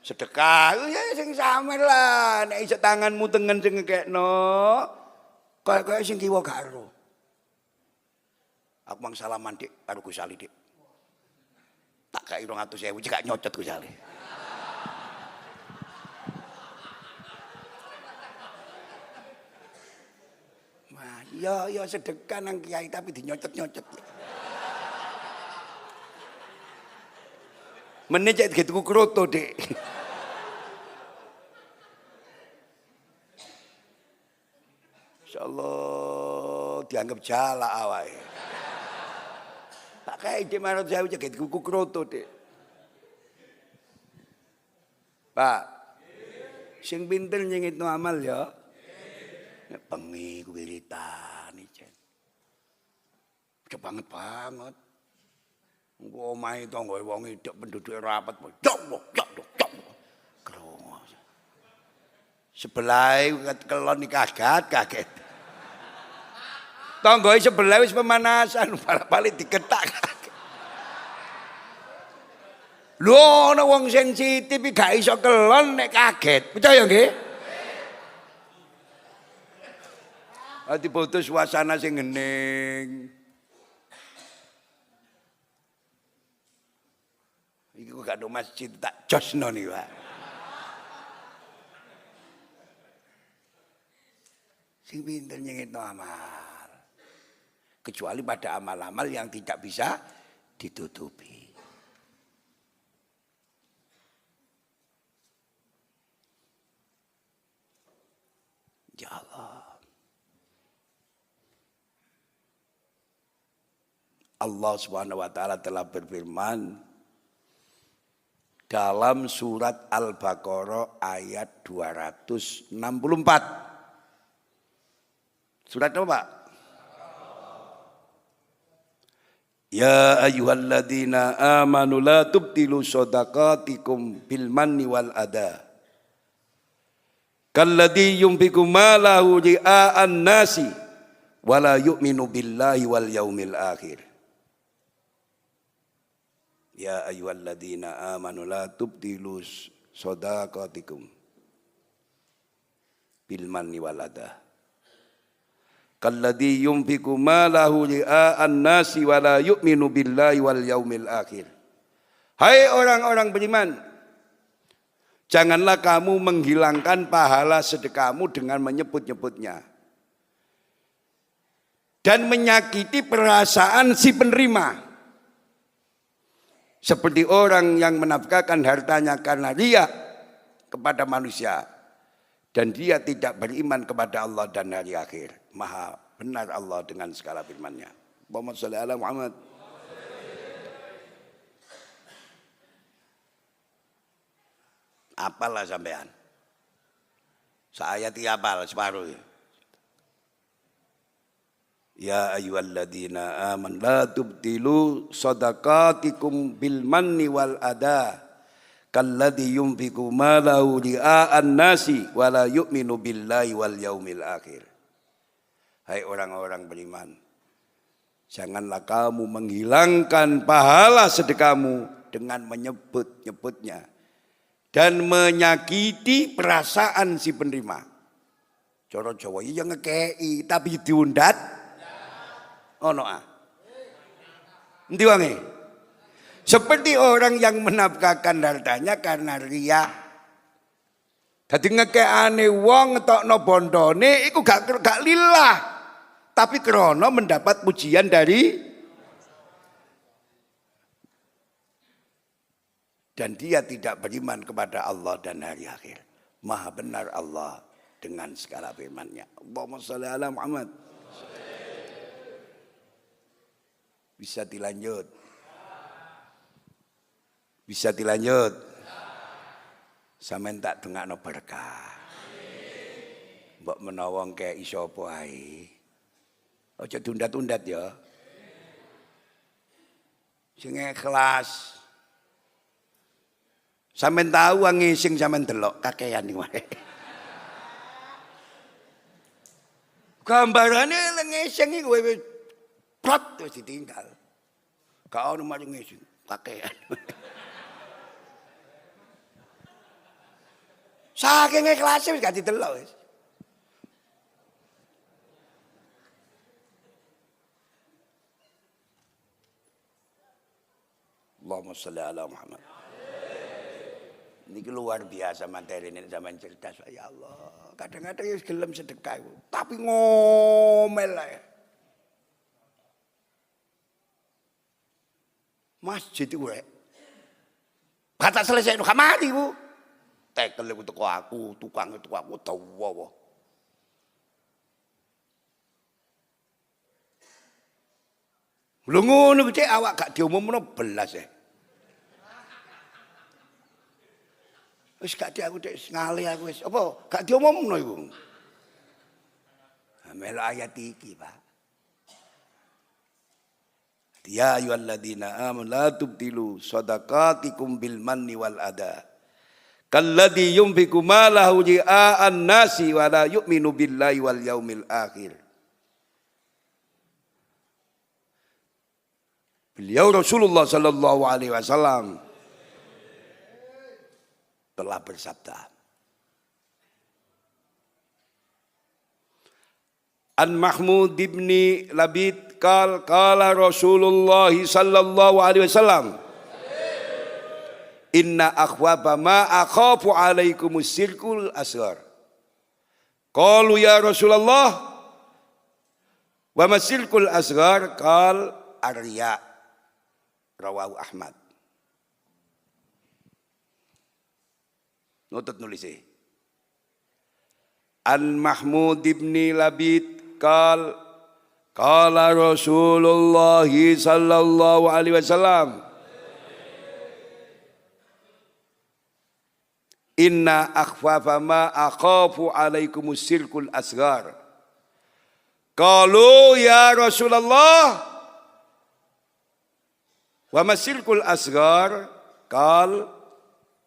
Sedekah, ya sing samer lah. Nek iso tanganmu tengen sing ngekekno. Kaya sing kiwa karo. Aku mang salaman dik, karo Gus Ali dik. Tak kai 200.000 cek nyocot Gus Ali. Ya sedekah nang kiai tapi dinyocot-nyocot. Meneh cek tuku kroto, Dik. Insyaallah dianggap jala awake. Tak kae Dik marot saya cek tuku kroto, Dik. Pak. Sing pinter nyengitno amal ya. Nek bengi ku wiritane jan. Banget. Engko omahe tangga wong idek penduduke rapat. Jok. Krungu. Sebelahe kelon iki kaget. Tanggae sebelah wis pemanasan, balik diketak. Lho ana wong sensitif iki gak iso kelon nek kaget. Percaya nggih? Ati putus suasana sing hening. Iki kok gak ada masjid tak josno nih, Pak. Sing pinter nyengitno amal. Kecuali pada amal-amal yang tidak bisa ditutupi. Ya Allah. Allah Subhanahu wa taala telah berfirman dalam surat Al-Baqarah ayat 264. Surat apa, Pak? Ya ayyuhalladzina amanu la tubtilu shadaqatikum bil manni wal adha. Kalladzi yunfiqu malahu ria'an nasi wala yu'minu billahi wal yaumil akhir. Ya ayyuhalladzina amanu la tubtilu shadaqatikum bil manni wal adha. Kalladzi yunfiqu malahu ria'an nasi wa la yu'minu billahi wal yaumil akhir. Hai orang-orang beriman, janganlah kamu menghilangkan pahala sedekahmu dengan menyebut-nyebutnya dan menyakiti perasaan si penerima. Seperti orang yang menafkahkan hartanya karena riya kepada manusia dan dia tidak beriman kepada Allah dan hari akhir. Maha benar Allah dengan segala firman-Nya. Allahumma shalli ala Muhammad. Apalah sampean? Saayat apal separuh. Ya ayyuhalladzina amanu la tubtilu shadaqatikum bil manni wal adha kalladzi yunfiqu malahu ria'an nasi wa la yu'minu billahi wal yaumil akhir. Hai orang-orang beriman, janganlah kamu menghilangkan pahala sedekahmu dengan menyebut-nyebutnya dan menyakiti perasaan si penerima. Cara Jawa ya ngekei tapi diundat. Ono ah. Endi wange? Seperti orang yang menafkahkan hartanya karena riya. Dadi ngekekane wong ngetokno bondone iku gak lillah. Tapi krana mendapat pujian dari dan dia tidak beriman kepada Allah dan hari akhir. Maha benar Allah dengan segala firman-Nya. Allahumma shalli ala Muhammad. Bisa dilanjut. Bisa dilanjut. Sampeyan tak dongakno berkah. Mbok menawa kei sapa ae. Aja tundat-tundat ya. Sing ikhlas. Sampeyan tahu ngising sampeyan delok kakean iki wae. Gambarane ngising iki kowe plot wis ditinggal. Gak ono mari ngising kakean. Saking ikhlase wis gak didelok wis. Allahumma sholli ala Muhammad. Ini luar biasa materi ini zaman cerdas. Ya Allah, kadang-kadang ya gelem sedekah itu, tapi ngomel lah ya. Masjid itu rek. Kata selesai itu kamari bu. Tekel itu teko aku, tukang itu aku tahu. Lu ngono cek awak gak diumumno belas ya. Wis gak di aku cek ngali aku wis apa gak diumumno iku. Melo ayat iki, Pak. Ya ayyuhalladzina amanu la tubtilu shadaqatikum bil manni wal adha. Kalladzi yunfiqu malahu ria'an nasi wa la yu'minu billahi wal yaumil akhir. Beliau Rasulullah sallallahu alaihi wasallam telah bersabda, An Mahmud ibni Labid qala Rasulullah sallallahu alaihi wasallam, Inna akhwaba ma akhafu alaikumus sirkul asghar. Qalu ya Rasulullah wa masirkul asghar? Qal arya. Rawahu Ahmad. Notut nulis An Mahmud ibni Labid qala Rasulullah sallallahu alaihi wasallam, Inna akhwafa ma akhafu alaikumus sirkul asghar. Qalu ya Rasulullah wa masilkul asghar? Qal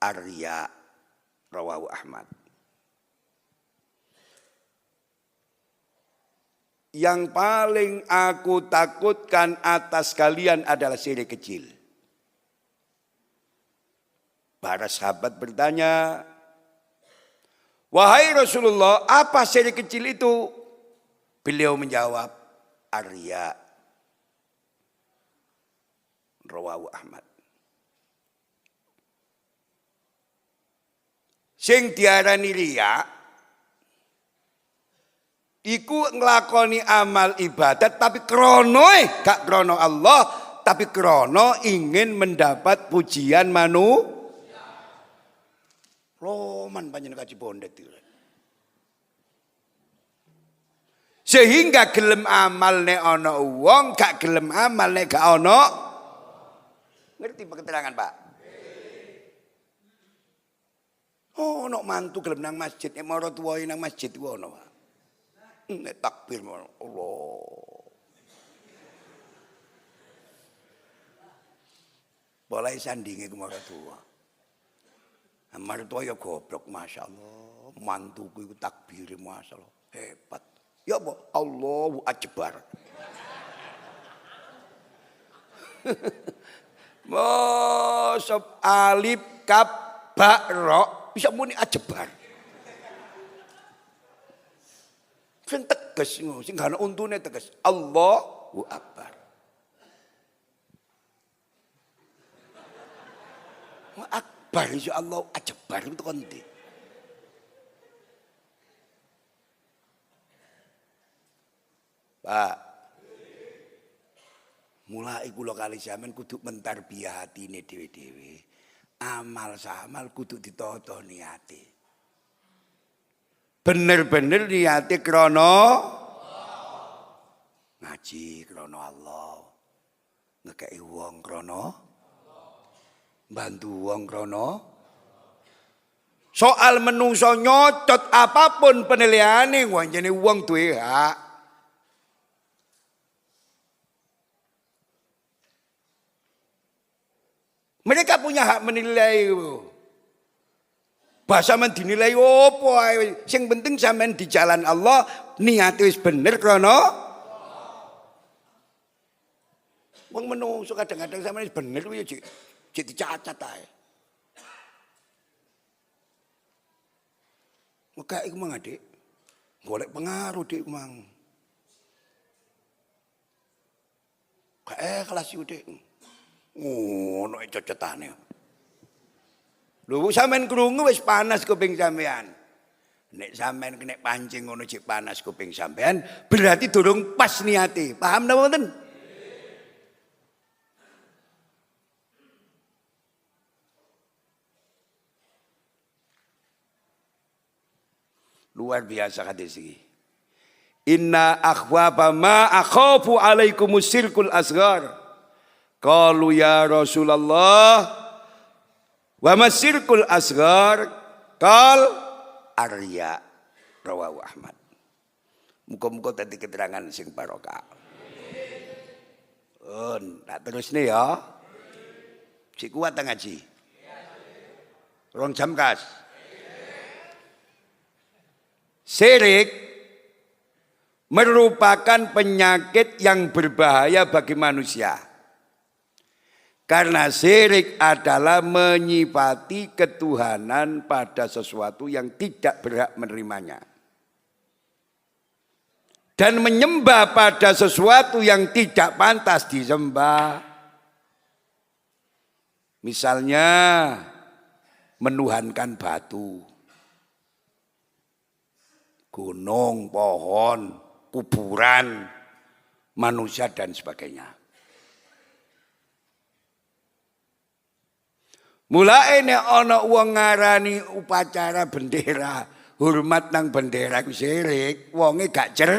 arya. Rawahu Ahmad. Yang paling aku takutkan atas kalian adalah syirik kecil. Para sahabat bertanya, wahai Rasulullah, apa syirik kecil itu? Beliau menjawab, arya. Rawahu Ahmad. Sing diarani riya iku nglakoni amal ibadat tapi krono gak krono Allah, tapi krono ingin mendapat pujian Roman panjenengan kaji bondet itu. Sehingga gelem amal nek ana wong, gak gelem amal nek gak ana. Ngerti keterangan Pak? Oh, nok mantu gelem nang masjid, nek mara tuwae nang masjid ku ono, Pak. Nek takbir Allah. Boleh sandinge ku mara tuwa. Mara tuwa ya goblok masyaallah. Mantuku iku takbir masyaallah. Hebat. Ya apa? Allahu Akbar. Mosok alif kaf ba ra bisa muni ajebar. Sing tegas sing gak ana untune tegas. Allahu Akbar. Wa akbar ya Allah ajebar itu kondi. Pak, mulai kula kali sampean kudu mentarbiyah atine dhewe-dhewe. Amal samal kudu ditata niate. Bener-bener niate krana ngaji krana Allah. Ngekeki wong krana bantu wong krana Soal menungso nyocot apapun penilaiane wanjane wong duwe hak. Mereka punya hak menilai. Bahasa men dinilai opo ae. Sing penting sampean di jalan Allah niate wis bener krana wong menungso kadang-kadang sampean wis bener kuwi ya jek dicacat ae. Maka iku mang Dik. Golek pengaruh Dik mang. Kae kelas iku Dik. Ngono cocotane. Lho sampean krungu wis panas kuping sampean. Nek sampean kena pancing ngono cek panas kuping sampean, berarti durung pas niate. Paham napa mboten? Luar biasa hadis ini. Inna akhwaba ma akhafu alaikumus sirkul asghar. Qalu ya Rasulullah wa masirkul asghar? Qal arya. Rawahu Ahmad. Muga-muga tadi keterangan sing barokah. Tak terus nih ya. Si kuat ngaji. Rong jam kas. Syirik merupakan penyakit yang berbahaya bagi manusia. Karena syirik adalah menyifati ketuhanan pada sesuatu yang tidak berhak menerimanya. Dan menyembah pada sesuatu yang tidak pantas disembah. Misalnya menuhankan batu, gunung, pohon, kuburan, manusia dan sebagainya. Mulai nek ana wong ngarani upacara bendera, hormat nang bendera ku syirik, wonge gak cer.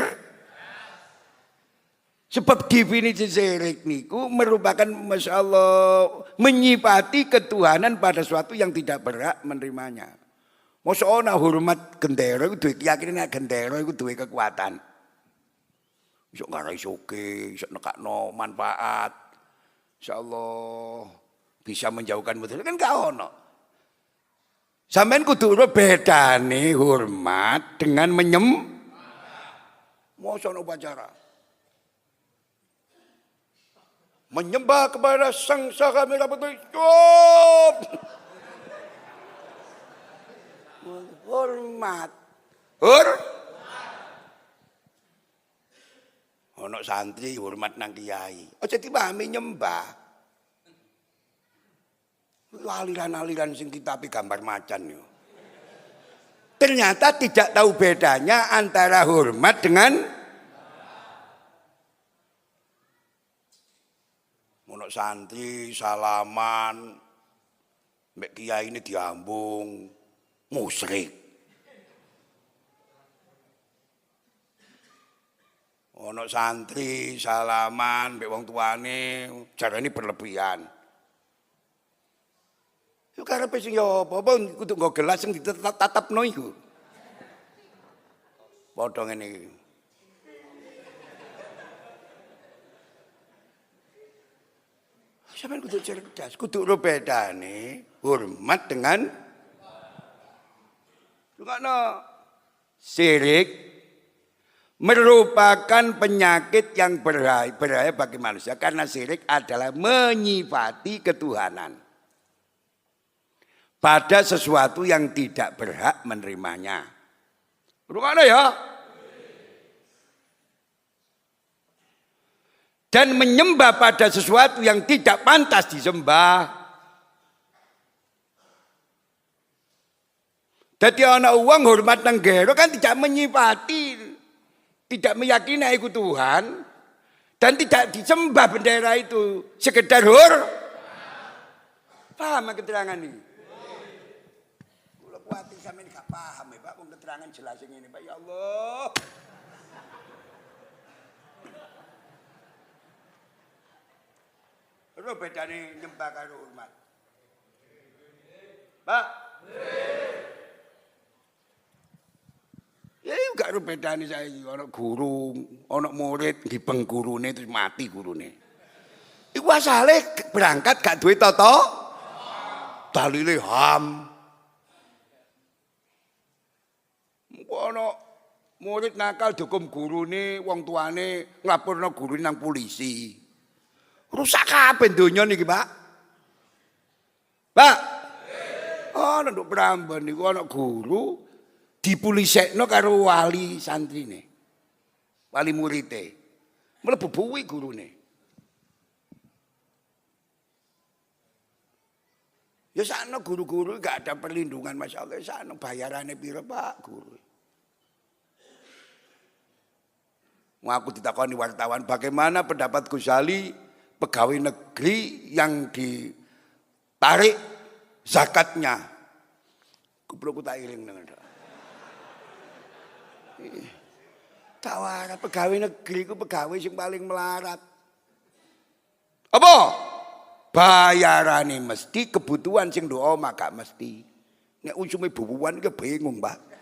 Sebab definisi syirik niku merupakan masyaallah menyifati ketuhanan pada sesuatu yang tidak berhak menerimanya. Mosok ana hormat gendera iku duwe keyakinan nek gendera iku duwe kekuatan. Iso ngarai soge, iso nekakno manfaat. Insyaallah bisa menjauhkan mudarat kan gak ono. Sampeyan kudu ora bedane hormat dengan mosok ono upacara. Menyembah kepada Sang Saka Merah Putih. Stop. Hormat. Ono santri hormat nang kiai. Aja dipahami nyembah. Aliran-aliran sing kitabe gambar macan yo. Ternyata tidak tahu bedanya antara hormat dengan ono santri salaman mbek kiai ini diambung musyrik. Ono santri salaman mbek wong tuane jarane berlebihan. Yo karepe sing yo apa kudu nggo gelas sing ditatapno iku. Padha ngene iki. Sampeyan kudu cerdas, kudu ora bedane hormat dengan Rungokno. Syirik merupakan penyakit yang berbahaya bagi manusia karena syirik adalah menyifati ketuhanan pada sesuatu yang tidak berhak menerimanya. Rungokno ya. Dan menyembah pada sesuatu yang tidak pantas disembah. Jadi ana uang hormat nang gero kan tidak menyifati, tidak meyakini iku Tuhan dan tidak disembah bendera itu, sekedar paham keterangan ini? Kula kuwatir sampeyan gak paham ya Pak, wong keterangan jelas ngene Pak, ya Allah. Ora bedane nyembah karo hormat. Pak? gak ro bedane saiki ana guru, ana murid ngibeng gurune terus mati gurune. Iku asale berangkat gak duwe tata dalile ham. Ana murid nakal dihukum gurune, wong tuane nglaporno gurune nang polisi. Rusak kabeh donya niki, Pak. Pak. Ana nduk Pramban niku ana guru dipulisekno karo wali santrine. Wali murite. Mlebu buwi gurune. Ya sakno guru-guru gak ada perlindungan masyaallah, sakno bayarane piro Pak guru. Aku ditakoni wartawan bagaimana pendapat Ghazali pegawai negeri yang ditarik zakatnya. Goblok tak iling nang. Tawara pegawai negeri ku pegawai sing paling melarat. Apa? Bayarane mesti, kebutuhan sing do omah gak mesti. Nek usume bubuan ke bingung, Pak.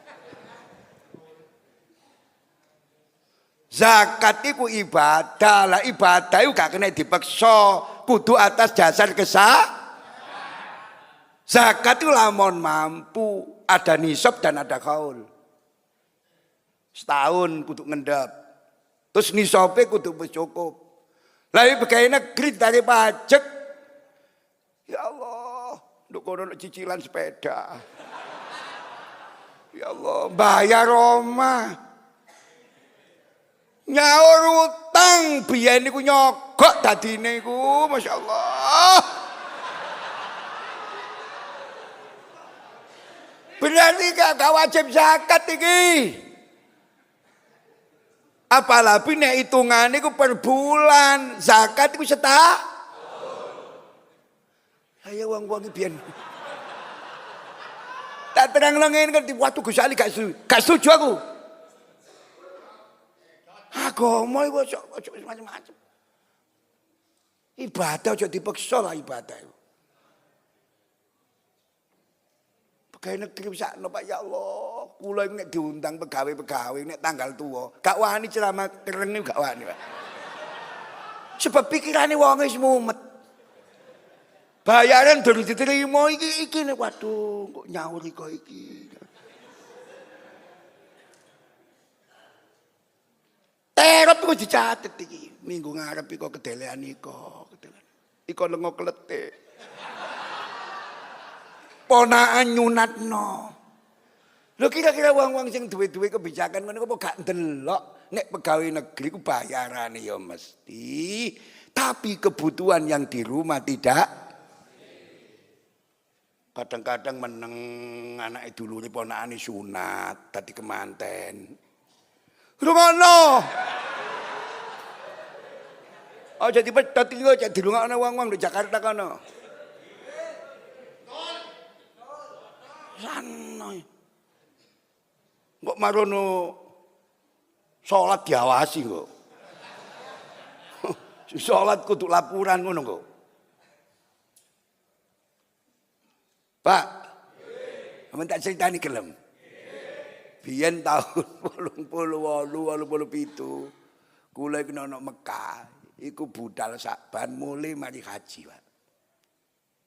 Zakat iku ibadah, lah ibadah iku gak kena dipaksa, kudu atas dasar zakat itu lamun mampu, ada nisab dan ada kaul. Setahun kudu ngendap. Terus nisabnya kudu cukup. Lalu pegawai negeri dari pajak. Ya Allah, nduk kono cicilan sepeda. Ya Allah, bayar omah. Nyaur utang biyen niku nyogok dadine iku, masyaallah. Berarti gak wajib zakat iki. Apalagi nek hitungane iku per bulan, zakat iku setahun. Ayo wong-wong iki biyen. Tak terangno ngene kan waktu Ghazali gak setuju aku. Agama iku ojo macam-macam. Ibadah ojo dipaksa lah ibadah itu. Pegawai negeri sakno Pak ya Allah. Kula nek diundang pegawai-pegawai nek tanggal tua, gak wani ceramah keren gak wani, Pak. Sebab pikirane wong wis mumet. Bayaran durung diterima iki nek waduh kok nyaur kok iki. Terop iku dicatet iki. Minggu ngarep iku kedelean iko. Iko lengo kletik. Ponakan nyunatno. Lho kira-kira wong-wong sing duwe-duwe kebijakan ngono kok gak ndelok nek pegawai negeri ku bayarane ya mesti, tapi kebutuhan yang di rumah tidak. Kadang-kadang meneng anake dulure ponakane sunat dadi kemanten. Rungono. Oh jadi pedot iki kok dirungokno wong-wong di Jakarta kono. Sanoi. Kok marono salat diawasi kok. Salat kudu laporan ngono kok. Pak. Amun tak critani gelem. Biyen tahun 88 kula iku ana Mekah, iku budal Saban mulai mari haji, Pak.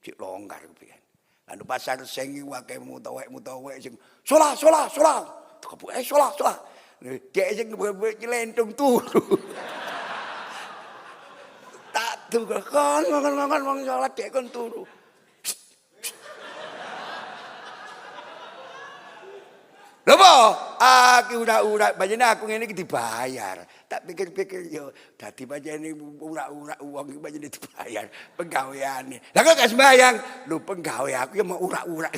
Cek longgar biyen. Lalu pasar sing akeh mutawek sing salat. Kebuke salat. Dek sing nyelentung turu. Tak turu kon wong salat dek kon turu. Lho po, aku urak-urak, banyak aku ngene iki dibayar. Tak pikir-pikir yo dadi banjane urak-urak uang iki banjane dibayar penggaweane. Lah kok gak sembayang? Lho penggawe aku yo mau urak-urak.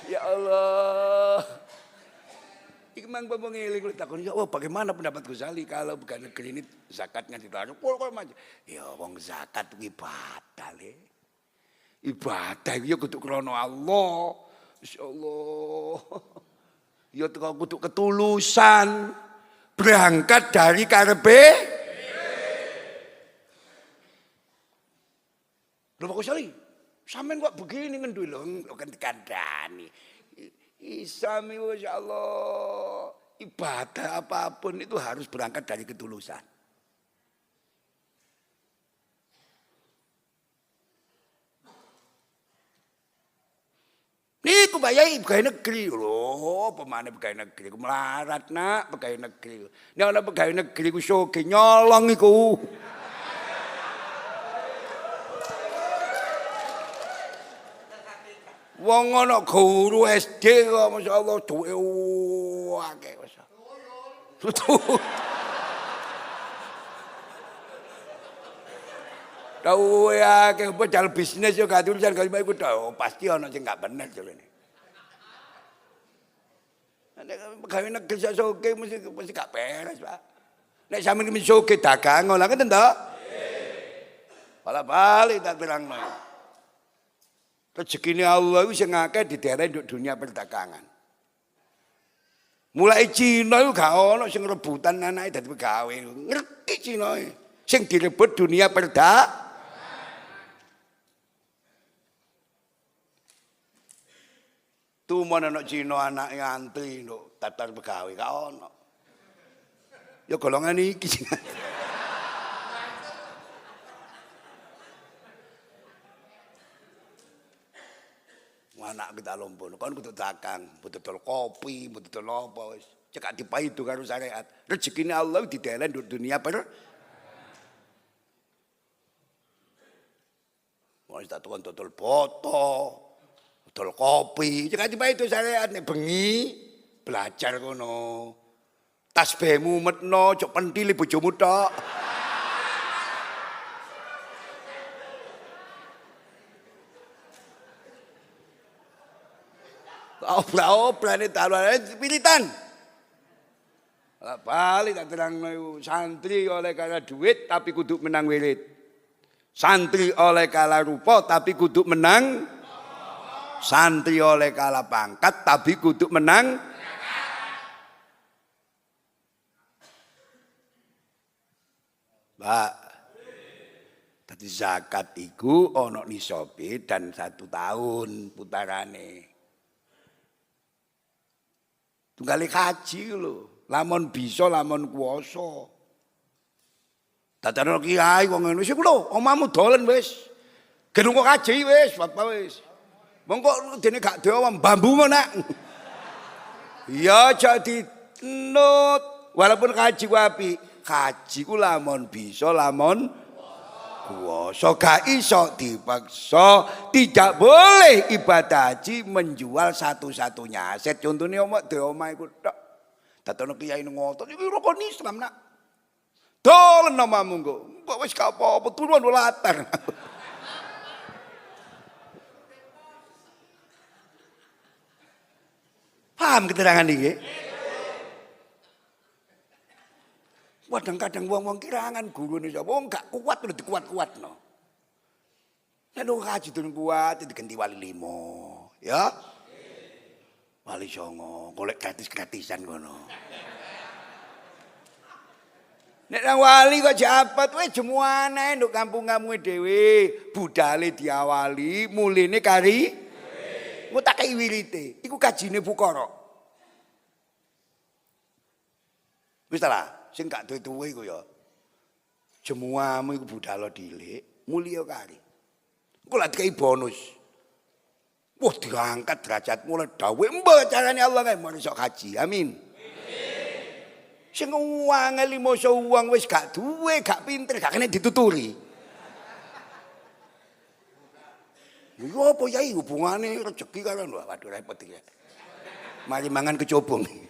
Ya Allah. Iku mang ngomong ngeling takon ya bagaimana pendapat Ghazali kalau bukan negeri ini zakatnya ditaruh kok macam ya wong zakat ibadah le. Ibadah ya kudu krana Allah. Insyaallah. Ya kudu ketulusan. Berangkat dari karepe. Lho Pak Ghazali, Sampeyan kok begini ngendui lho kan dikandani. Islam itu insya Allah ibadah apapun itu harus berangkat dari ketulusan. Niku bayai pegawai negeri lho, pemane pegawai negeri melarat nak pegawai negeri. Nek ana pegawai negeri ku soge nyolong iku. Wong ana guru SD kok masyaallah duwe akeh wis. Tahu ya ke pedal bisnis yo gak tulisan kali iku tahu pasti ana sing gak bener jarene. Nek pegawai negeri soge mesti gak beres, Pak. Nek sampeyan iki soge dagang ngono kan to? Nggih. Balik tak terangno. Rezekine Allah itu sing akeh diderek nduk dunia perdagangan. Mulai Cina itu gak ono sing rebutan anake dadi pegawai. Ngerti Cina e. Sing direbut dunia perdagangan. Tuh mana anak Cina anak ngantri nduk daftar pegawai gak ono. Ya golongan iki. Anak kita lompon, kan kudu dagang, butuh kopi, butuh apa wis. Cekak dipaidu karo syariat. Rezekine Allah didelen di dunia Wis tak tukon dodol boto, dodol kopi, cekak dipaidu syariat nek bengi belajar kono. Tasbihmu metno, cok pentili bojomu tok. Oblah-oblah ini taruhan pilitan. Balik tak terang santri oleh karena duit tapi kudu menang wirid. Santri oleh kala rupa tapi kudu menang. Santri oleh kala pangkat tapi kudu menang. Mbak, tadi zakat iku ono nisobe dan 1 tahun putarane. Tunggale kaji lho, lamun bisa lamun kuwasa. Dadane kiai wong ngono sik lho, omahmu dolen wis. Gedung kok kaji wis, bapak wis. Mongko dene gak dewa bambu nak. Ya jadi nut, walaupun kaji wapi, kaji ku lamun bisa lamun kuwasa gak iso dipaksa, tidak boleh ibadah haji menjual satu-satunya aset. Contohnya omak dhewe omah iku tok. Datono kiai ngotot iki rukun Islam nak. Dolen omamu engko wis gak apa-apa turun latar. Paham keterangan iki? Kadang-kadang wong-wong kirangan gurune sapa wong gak kuat udah dikuat-kuatno. Nek wong kaji durung kuat diganti wali 5, ya. Wali 9, golek gratis-gratisan ngono. Nek nang wali kok jabat wis jemuane nduk kampung-kampunge dhewe, budale diawali, muline kari dhewe. Engko tak kei wirite, iku kajine Bukara. Wis ta lah. Sing gak duwe-duwe iku ya. Jemuamu iku budal dhilik, mulya kari. Engko lak dikai bonus. Wah diangkat derajatmu le dawe mbah carane Allah kae mau iso haji. Amin. Sing uang 500 uang wis gak duwe, gak pinter, gak kena dituturi. Lho apa yai hubungane rezeki karo lho, waduh repot iki. Mari mangan kecobong.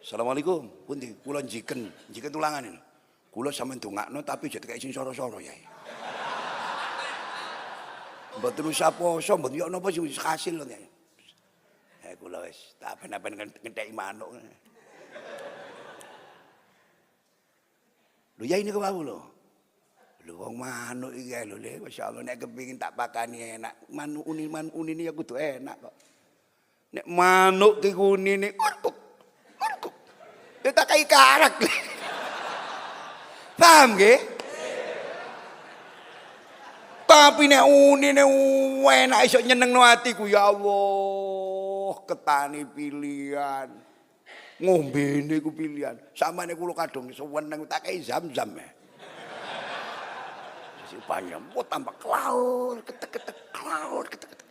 Assalamualaikum, pundi kula njiken tulangan ini. Kula sampeyan ndongakno tapi aja tekek sing soro-soro ya. Mboten usah poso, mboten yo napa sing kasil lho ya. Kula wis tak ben-ben ngenteki manuk. Lho ya ini ke wau lho. Lho wong manuk iki lho le masyaallah nek kepengin tak pakani enak. Manuk uni ya kudu enak kok. Nek manuk ki unine kita kayak karak. Paham nggih? Tapi nek unine enak iso nyenengno atiku ya Allah, ketani pilihan. Ngombene ku pilihan. Samane kula kadung seneng tak kei Zam-Zam. Si banyak tambah klaur, ketek-ketek klaur, ketek-ketek.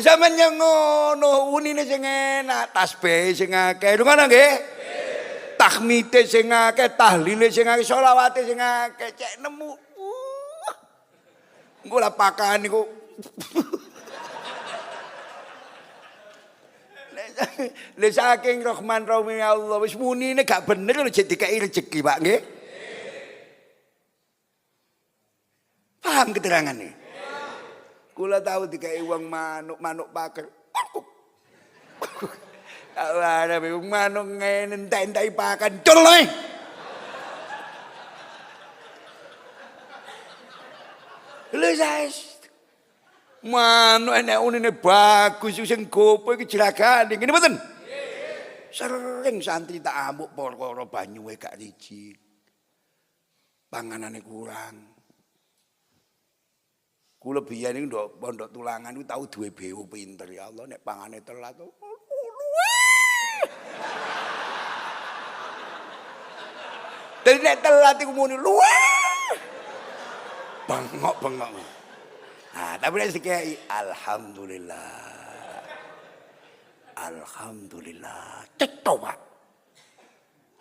Sampeyan yang ngono, unine sing enak, tasbih sing akeh. Lho ngono nggih? Tahmide sing akeh, tahlile sing akeh, selawate sing akeh, cek nemu. Engko lah pakan niku. Lha saking Rahman Rahim Allah wis munine gak bener lho jek dikai rezeki, Pak nggih. Paham keterangane? Kula tahu dikai wong manuk paker. Ala wong manuk ngene entek-entek pakan cul ae. Lha guys. Manuk enek unine bagus sing gopo iki jeragane ngene mboten? Sering santri tak amuk perkara banyuwe gak licik. Panganane kurang. Kula biyen iki ndok pondok tulangan ku tau duwe bewu pinter ya Allah nek pangane telat. Dadi nek telat iku muni luwe. Bengok-bengok. Ah, tapi nek dikai alhamdulillah. Alhamdulillah. Cetho, Pak.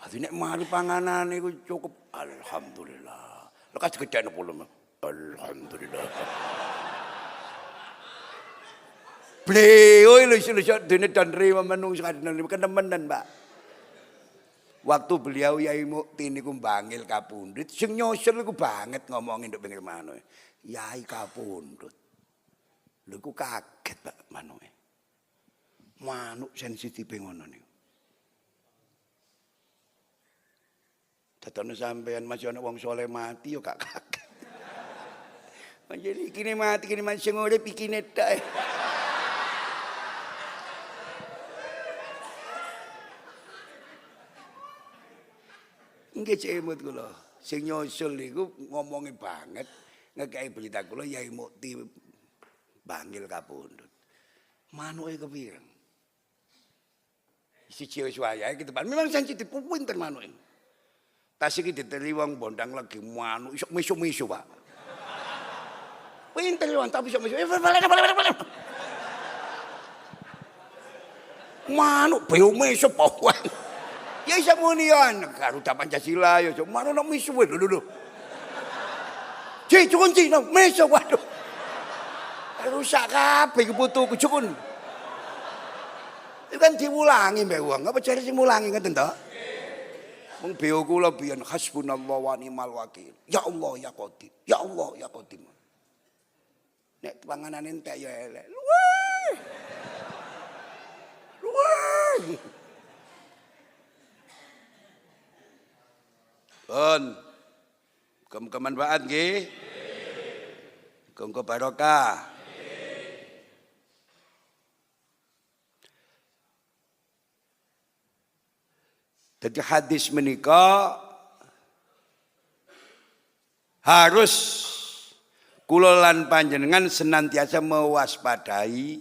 Dadi nek mari panganane iku cukup alhamdulillah. Lek kas gedene puluh. Alhamdulillah. Beliau iso dene dan rima menung sakadene kenemenan, Pak. Waktu beliau Yai Mukti niku mbangil kapundhut, sing nyusul iku banget ngomongin nduk pinggir manuk. Yai kapundhut. Lho iku kaget, Pak, manuke. Manuk sensitif ngono niku. Dadane sampean masih ana wong saleh mati yo gak kaget. Jadi kini mati kini masih ngurip iki netak. Nggih cemut kula. Sing nyusul niku ngomongi banget ngekeki berita kula Yai Mukti bangil kapundhut. Manuke kepireng. Siji wis wayahe ketepan. Memang sensitif pinter manuke. Tas iki diteri wong bondang lagi manuk iso misu-misu, Pak. Pinter wong tapi iso misu. Manuk beu misu pokok. Ya isa muni yan Garuda Pancasila ya manuk nak misu lho. Ci kunci no misu waduh. Rusak kabeh keputuku cukun. Itu kan diulangi mbek wong. Apa jare dimulangi ngoten to? Wong beo kula biyen hasbunallah wa ni'mal wakil. Ya Allah ya Qadir. Ya Allah ya Qadir. Nek panganan entek ya elek. Luwih. Pun. Kem-keman baat nggih. Muga barokah. Jadi hadis menika harus kula lan panjenengan senantiasa mewaspadai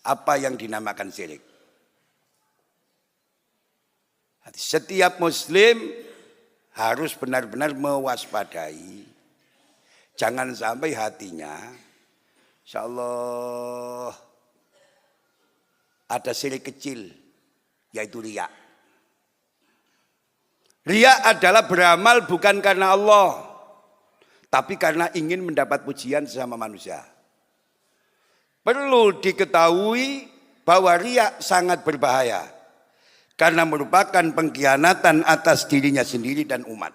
apa yang dinamakan syirik. Setiap muslim harus benar-benar mewaspadai. Jangan sampai hatinya insyaallah ada syirik kecil yaitu riya. Riya adalah beramal bukan karena Allah tapi karena ingin mendapat pujian sesama manusia. Perlu diketahui bahwa riya sangat berbahaya karena merupakan pengkhianatan atas dirinya sendiri dan umat.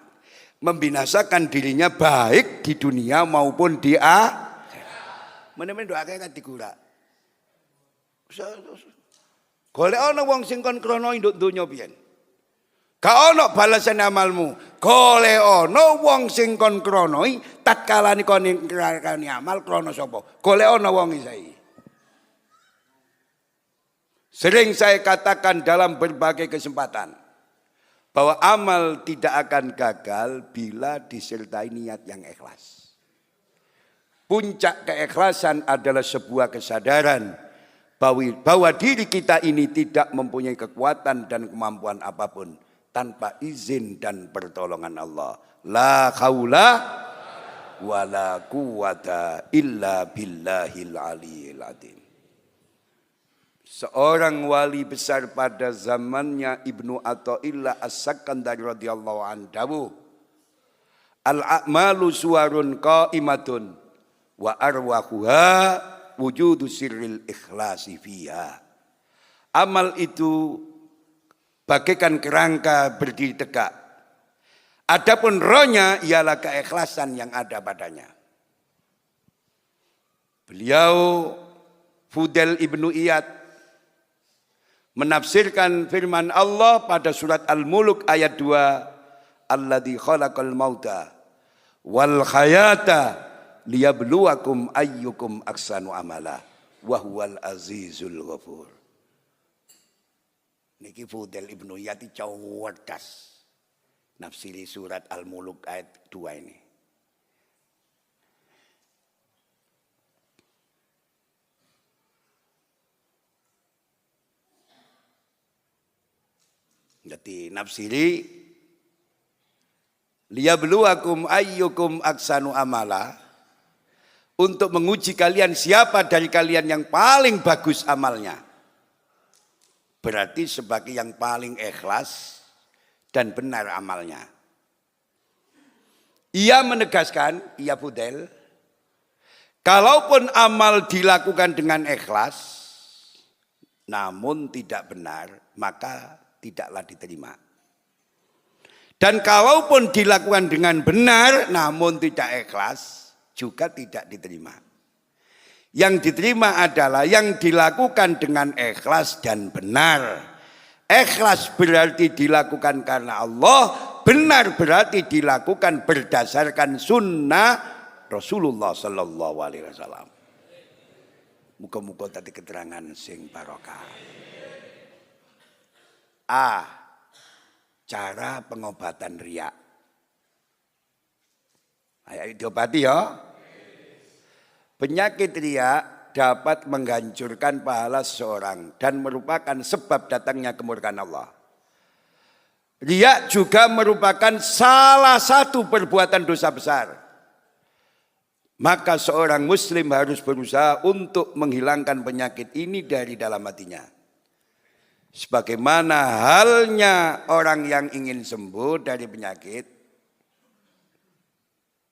Membinasakan dirinya baik di dunia maupun di akhirat. Menemen doake kan digura. Golek ana wong sing kon krana nduk donya piyen. Gak ana balasan amalmu. Golek ana wong sing kon krana tatkala kon ngrakani amal krana sapa? Golek ana wong iki. Sering saya katakan dalam berbagai kesempatan, bahwa amal tidak akan gagal bila disertai niat yang ikhlas. Puncak keikhlasan adalah sebuah kesadaran bahwa diri kita ini tidak mempunyai kekuatan dan kemampuan apapun tanpa izin dan pertolongan Allah. La haula wala quwata illa billahil aliyil azim. Seorang wali besar pada zamannya Ibnu Athaillah As-Sakandari radhiyallahu anhu, al-a'malu suwarun qa'imatun wa arwahuha wujudu sirril ikhlasi fiha. Amal itu bagaikan kerangka berdiri tegak. Adapun rohnya ialah keikhlasan yang ada padanya. Beliau Fudail ibnu Iyad menafsirkan firman Allah pada surat Al-Mulk ayat 2, alladzi khalaqal mauta wal hayata liyabluwakum ayyukum ahsanu amala wa huwal azizul ghafur. Niki Fudail ibnu Iyad cerdas nafsiri surat Al-Mulk ayat 2 ini. Jadi nafsiri liyabluwakum ayyukum ahsanu amala, untuk menguji kalian siapa dari kalian yang paling bagus amalnya. Berarti sebagai yang paling ikhlas dan benar amalnya. Ia menegaskan, ia Fudail, kalaupun amal dilakukan dengan ikhlas namun tidak benar, maka tidaklah diterima. Dan kalaupun dilakukan dengan benar namun tidak ikhlas, juga tidak diterima. Yang diterima adalah yang dilakukan dengan ikhlas dan benar. Ikhlas berarti dilakukan karena Allah, benar berarti dilakukan berdasarkan sunnah Rasulullah sallallahu alaihi wasallam. Muga-muga tadi keterangan sing barokah. A. Cara pengobatan riya. Ayo diobati ya. Penyakit riya dapat menghancurkan pahala seseorang dan merupakan sebab datangnya kemurkaan Allah. Riya juga merupakan salah satu perbuatan dosa besar. Maka seorang muslim harus berusaha untuk menghilangkan penyakit ini dari dalam hatinya. Sebagaimana halnya orang yang ingin sembuh dari penyakit,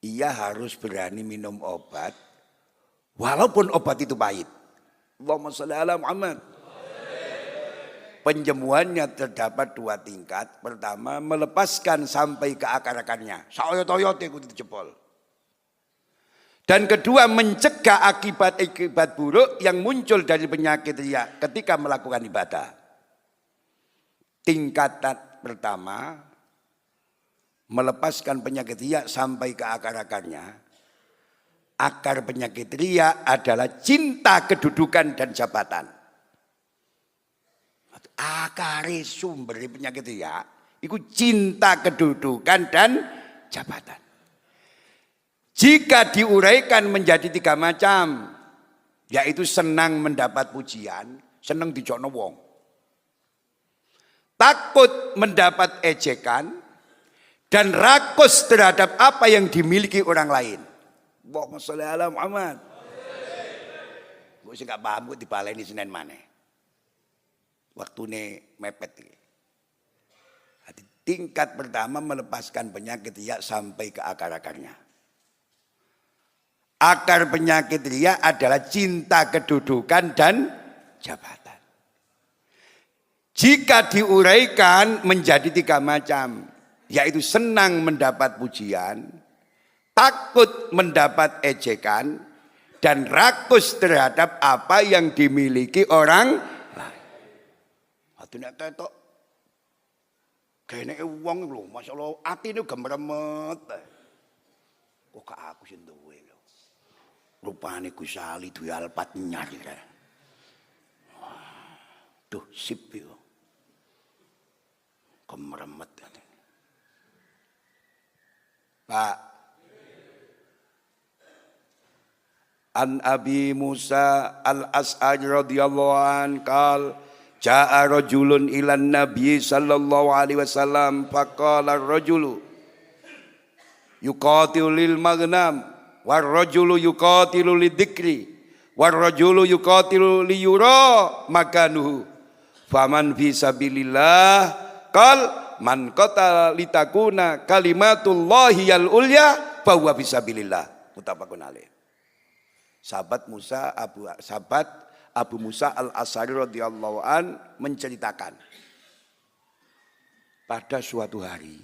ia harus berani minum obat, walaupun obat itu pahit. Allahumma sholli ala Muhammad. Penyembuhannya terdapat 2 tingkat. Pertama, melepaskan sampai ke akar-akarnya. Saoyo-toyote itu dijebol. Dan kedua, mencegah akibat-akibat buruk yang muncul dari penyakit riya ketika melakukan ibadah. Tingkatan pertama, melepaskan penyakit riya sampai ke akar-akarnya. Akar penyakit riya adalah cinta kedudukan dan jabatan. Akar sumber penyakit riya itu cinta kedudukan dan jabatan. Jika diuraikan menjadi 3 macam, yaitu senang mendapat pujian, senang dijokno wong, takut mendapat ejekan, dan rakus terhadap apa yang dimiliki orang lain. Allahumma sholli ala Muhammad. Gue sih gak paham, gue dibaleni Senin maneh. Waktune mepet. Tingkat pertama, melepaskan penyakit riya sampai ke akar-akarnya. Akar penyakit riya adalah cinta kedudukan dan jabatan. Jika diuraikan menjadi 3 macam, yaitu senang mendapat pujian, takut mendapat ejekan, dan rakus terhadap apa yang dimiliki orang lain. Hati nek tetok kene wong lho, masyaallah atine gemremet. Kok gak aku sing duwe lho. Rupane Gus Ali duwe alpat nyar ya. Tuh sip yo. Kemeremet. Pak. An Abi Musa al-As'ari radhiyallahu an qal jaa rajulun ilan nabi sallallahu alaihi wasallam faqala ar-rajulu yuqatilu lil maghnam war rajulu yuqatilu lidzikri war rajulu yuqatilu liyura makanuhu faman fi sabilillah qal man qatala litakuna kalimatullahi al ulya fa huwa fi sabilillah muttafaqun alaih. Sahabat Abu Musa al-As'ari radhiyallahu an menceritakan pada suatu hari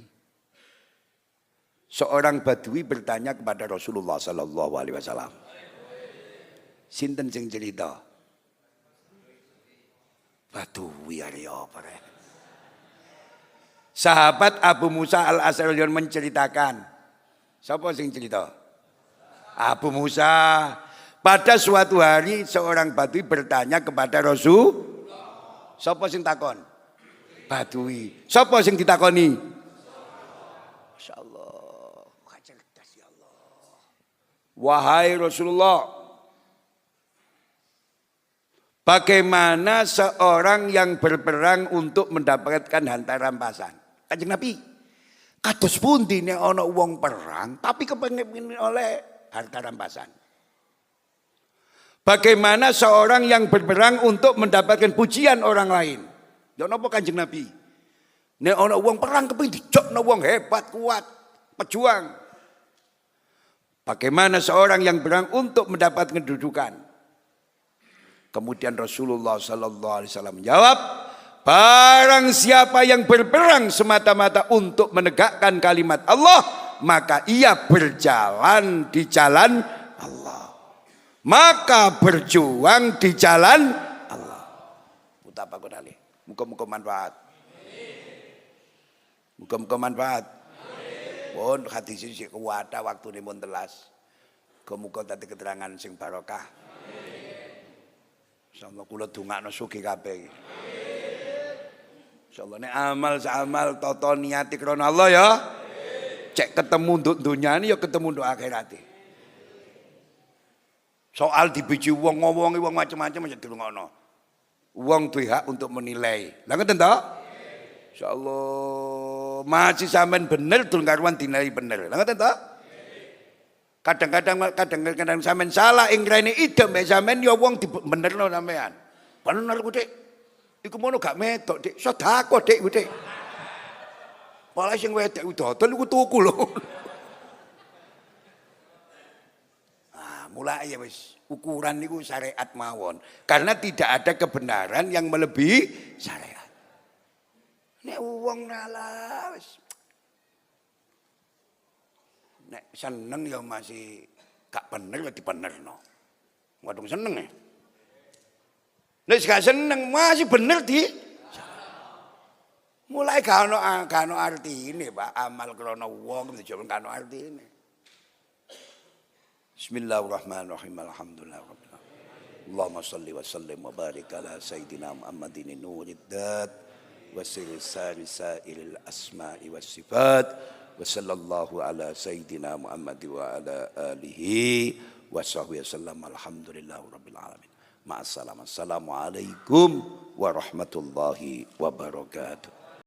seorang badui bertanya kepada Rasulullah sallallahu alaihi wasallam. Sinten sing cerita? Badui ari apa rek? Sahabat Abu Musa al-As'ari menceritakan. Siapa sing cerita? Abu Musa. Pada suatu hari seorang badui bertanya kepada Rasul. Siapa sing takon? Badui. Siapa sing ditakoni? Masyaallah. Cerdas ya Allah. Wahai Rasulullah, bagaimana seorang yang berperang untuk mendapatkan harta rampasan? Kanjeng Nabi, kados pundi nek ana wong perang tapi kepengin oleh harta rampasan? Bagaimana seorang yang berperang untuk mendapatkan pujian orang lain? Ya napa Kanjeng Nabi? Nek ana wong perang kepengin dijokno wong hebat, kuat, pejuang. Bagaimana seorang yang berperang untuk mendapatkan kedudukan? Kemudian Rasulullah sallallahu alaihi wasallam menjawab, barang siapa yang berperang semata-mata untuk menegakkan kalimat Allah, maka ia berjalan di jalan Allah. Maka berjuang di jalan Allah. Muttafaqun alaih. Muga-muga manfaat. Muga-muga manfaat. Pun hadis iki kuwata waktune mun telas. Muga-muga dadi keterangan sing barokah. Insyaallah kula dongakno sugih kabeh. Insyaallah nek amal samal tata niati krana Allah ya. Cek ketemu nduk dunyane ya ketemu nduk akhirate. Soal dibiji wong ngomongi wong macam-macam aja dirungokno. Wong duwe hak untuk menilai. Lah ngoten to? Insyaallah masih sampean bener durung karuan dinilai bener. Lah ngoten to? Kadang-kadang sampean salah ing rene ide mbek sampean ya wong dibenerno sampean. Bener ku Dik. Iku mono gak medok Dik. Sedekah Dik ku Dik. Malah sing wedok dodol iku tuku lho. Mulai ya wis ukuran niku syariat mawon karena tidak ada kebenaran yang melebihi syariat. Nek wong nala wis nek seneng ya masih gak bener ya dibenerno. Wadung seneng ya. Nek gak seneng masih bener di mulai gak ono artine Pak amal krana wong dijawab gak ono artine. Bismillahirrahmanirrahim. Alhamdulillah rabbil alamin. Allahumma shalli wa sallim wa barik ala sayyidina Muhammadin nurid dat wa siril asma'i was sifat wa sallallahu ala sayyidina Muhammad wa ala alihi wa sahbihi wasallam. Alhamdulillah rabbil alamin. Ma'assalam. Assalamualaikum warahmatullahi wabarakatuh.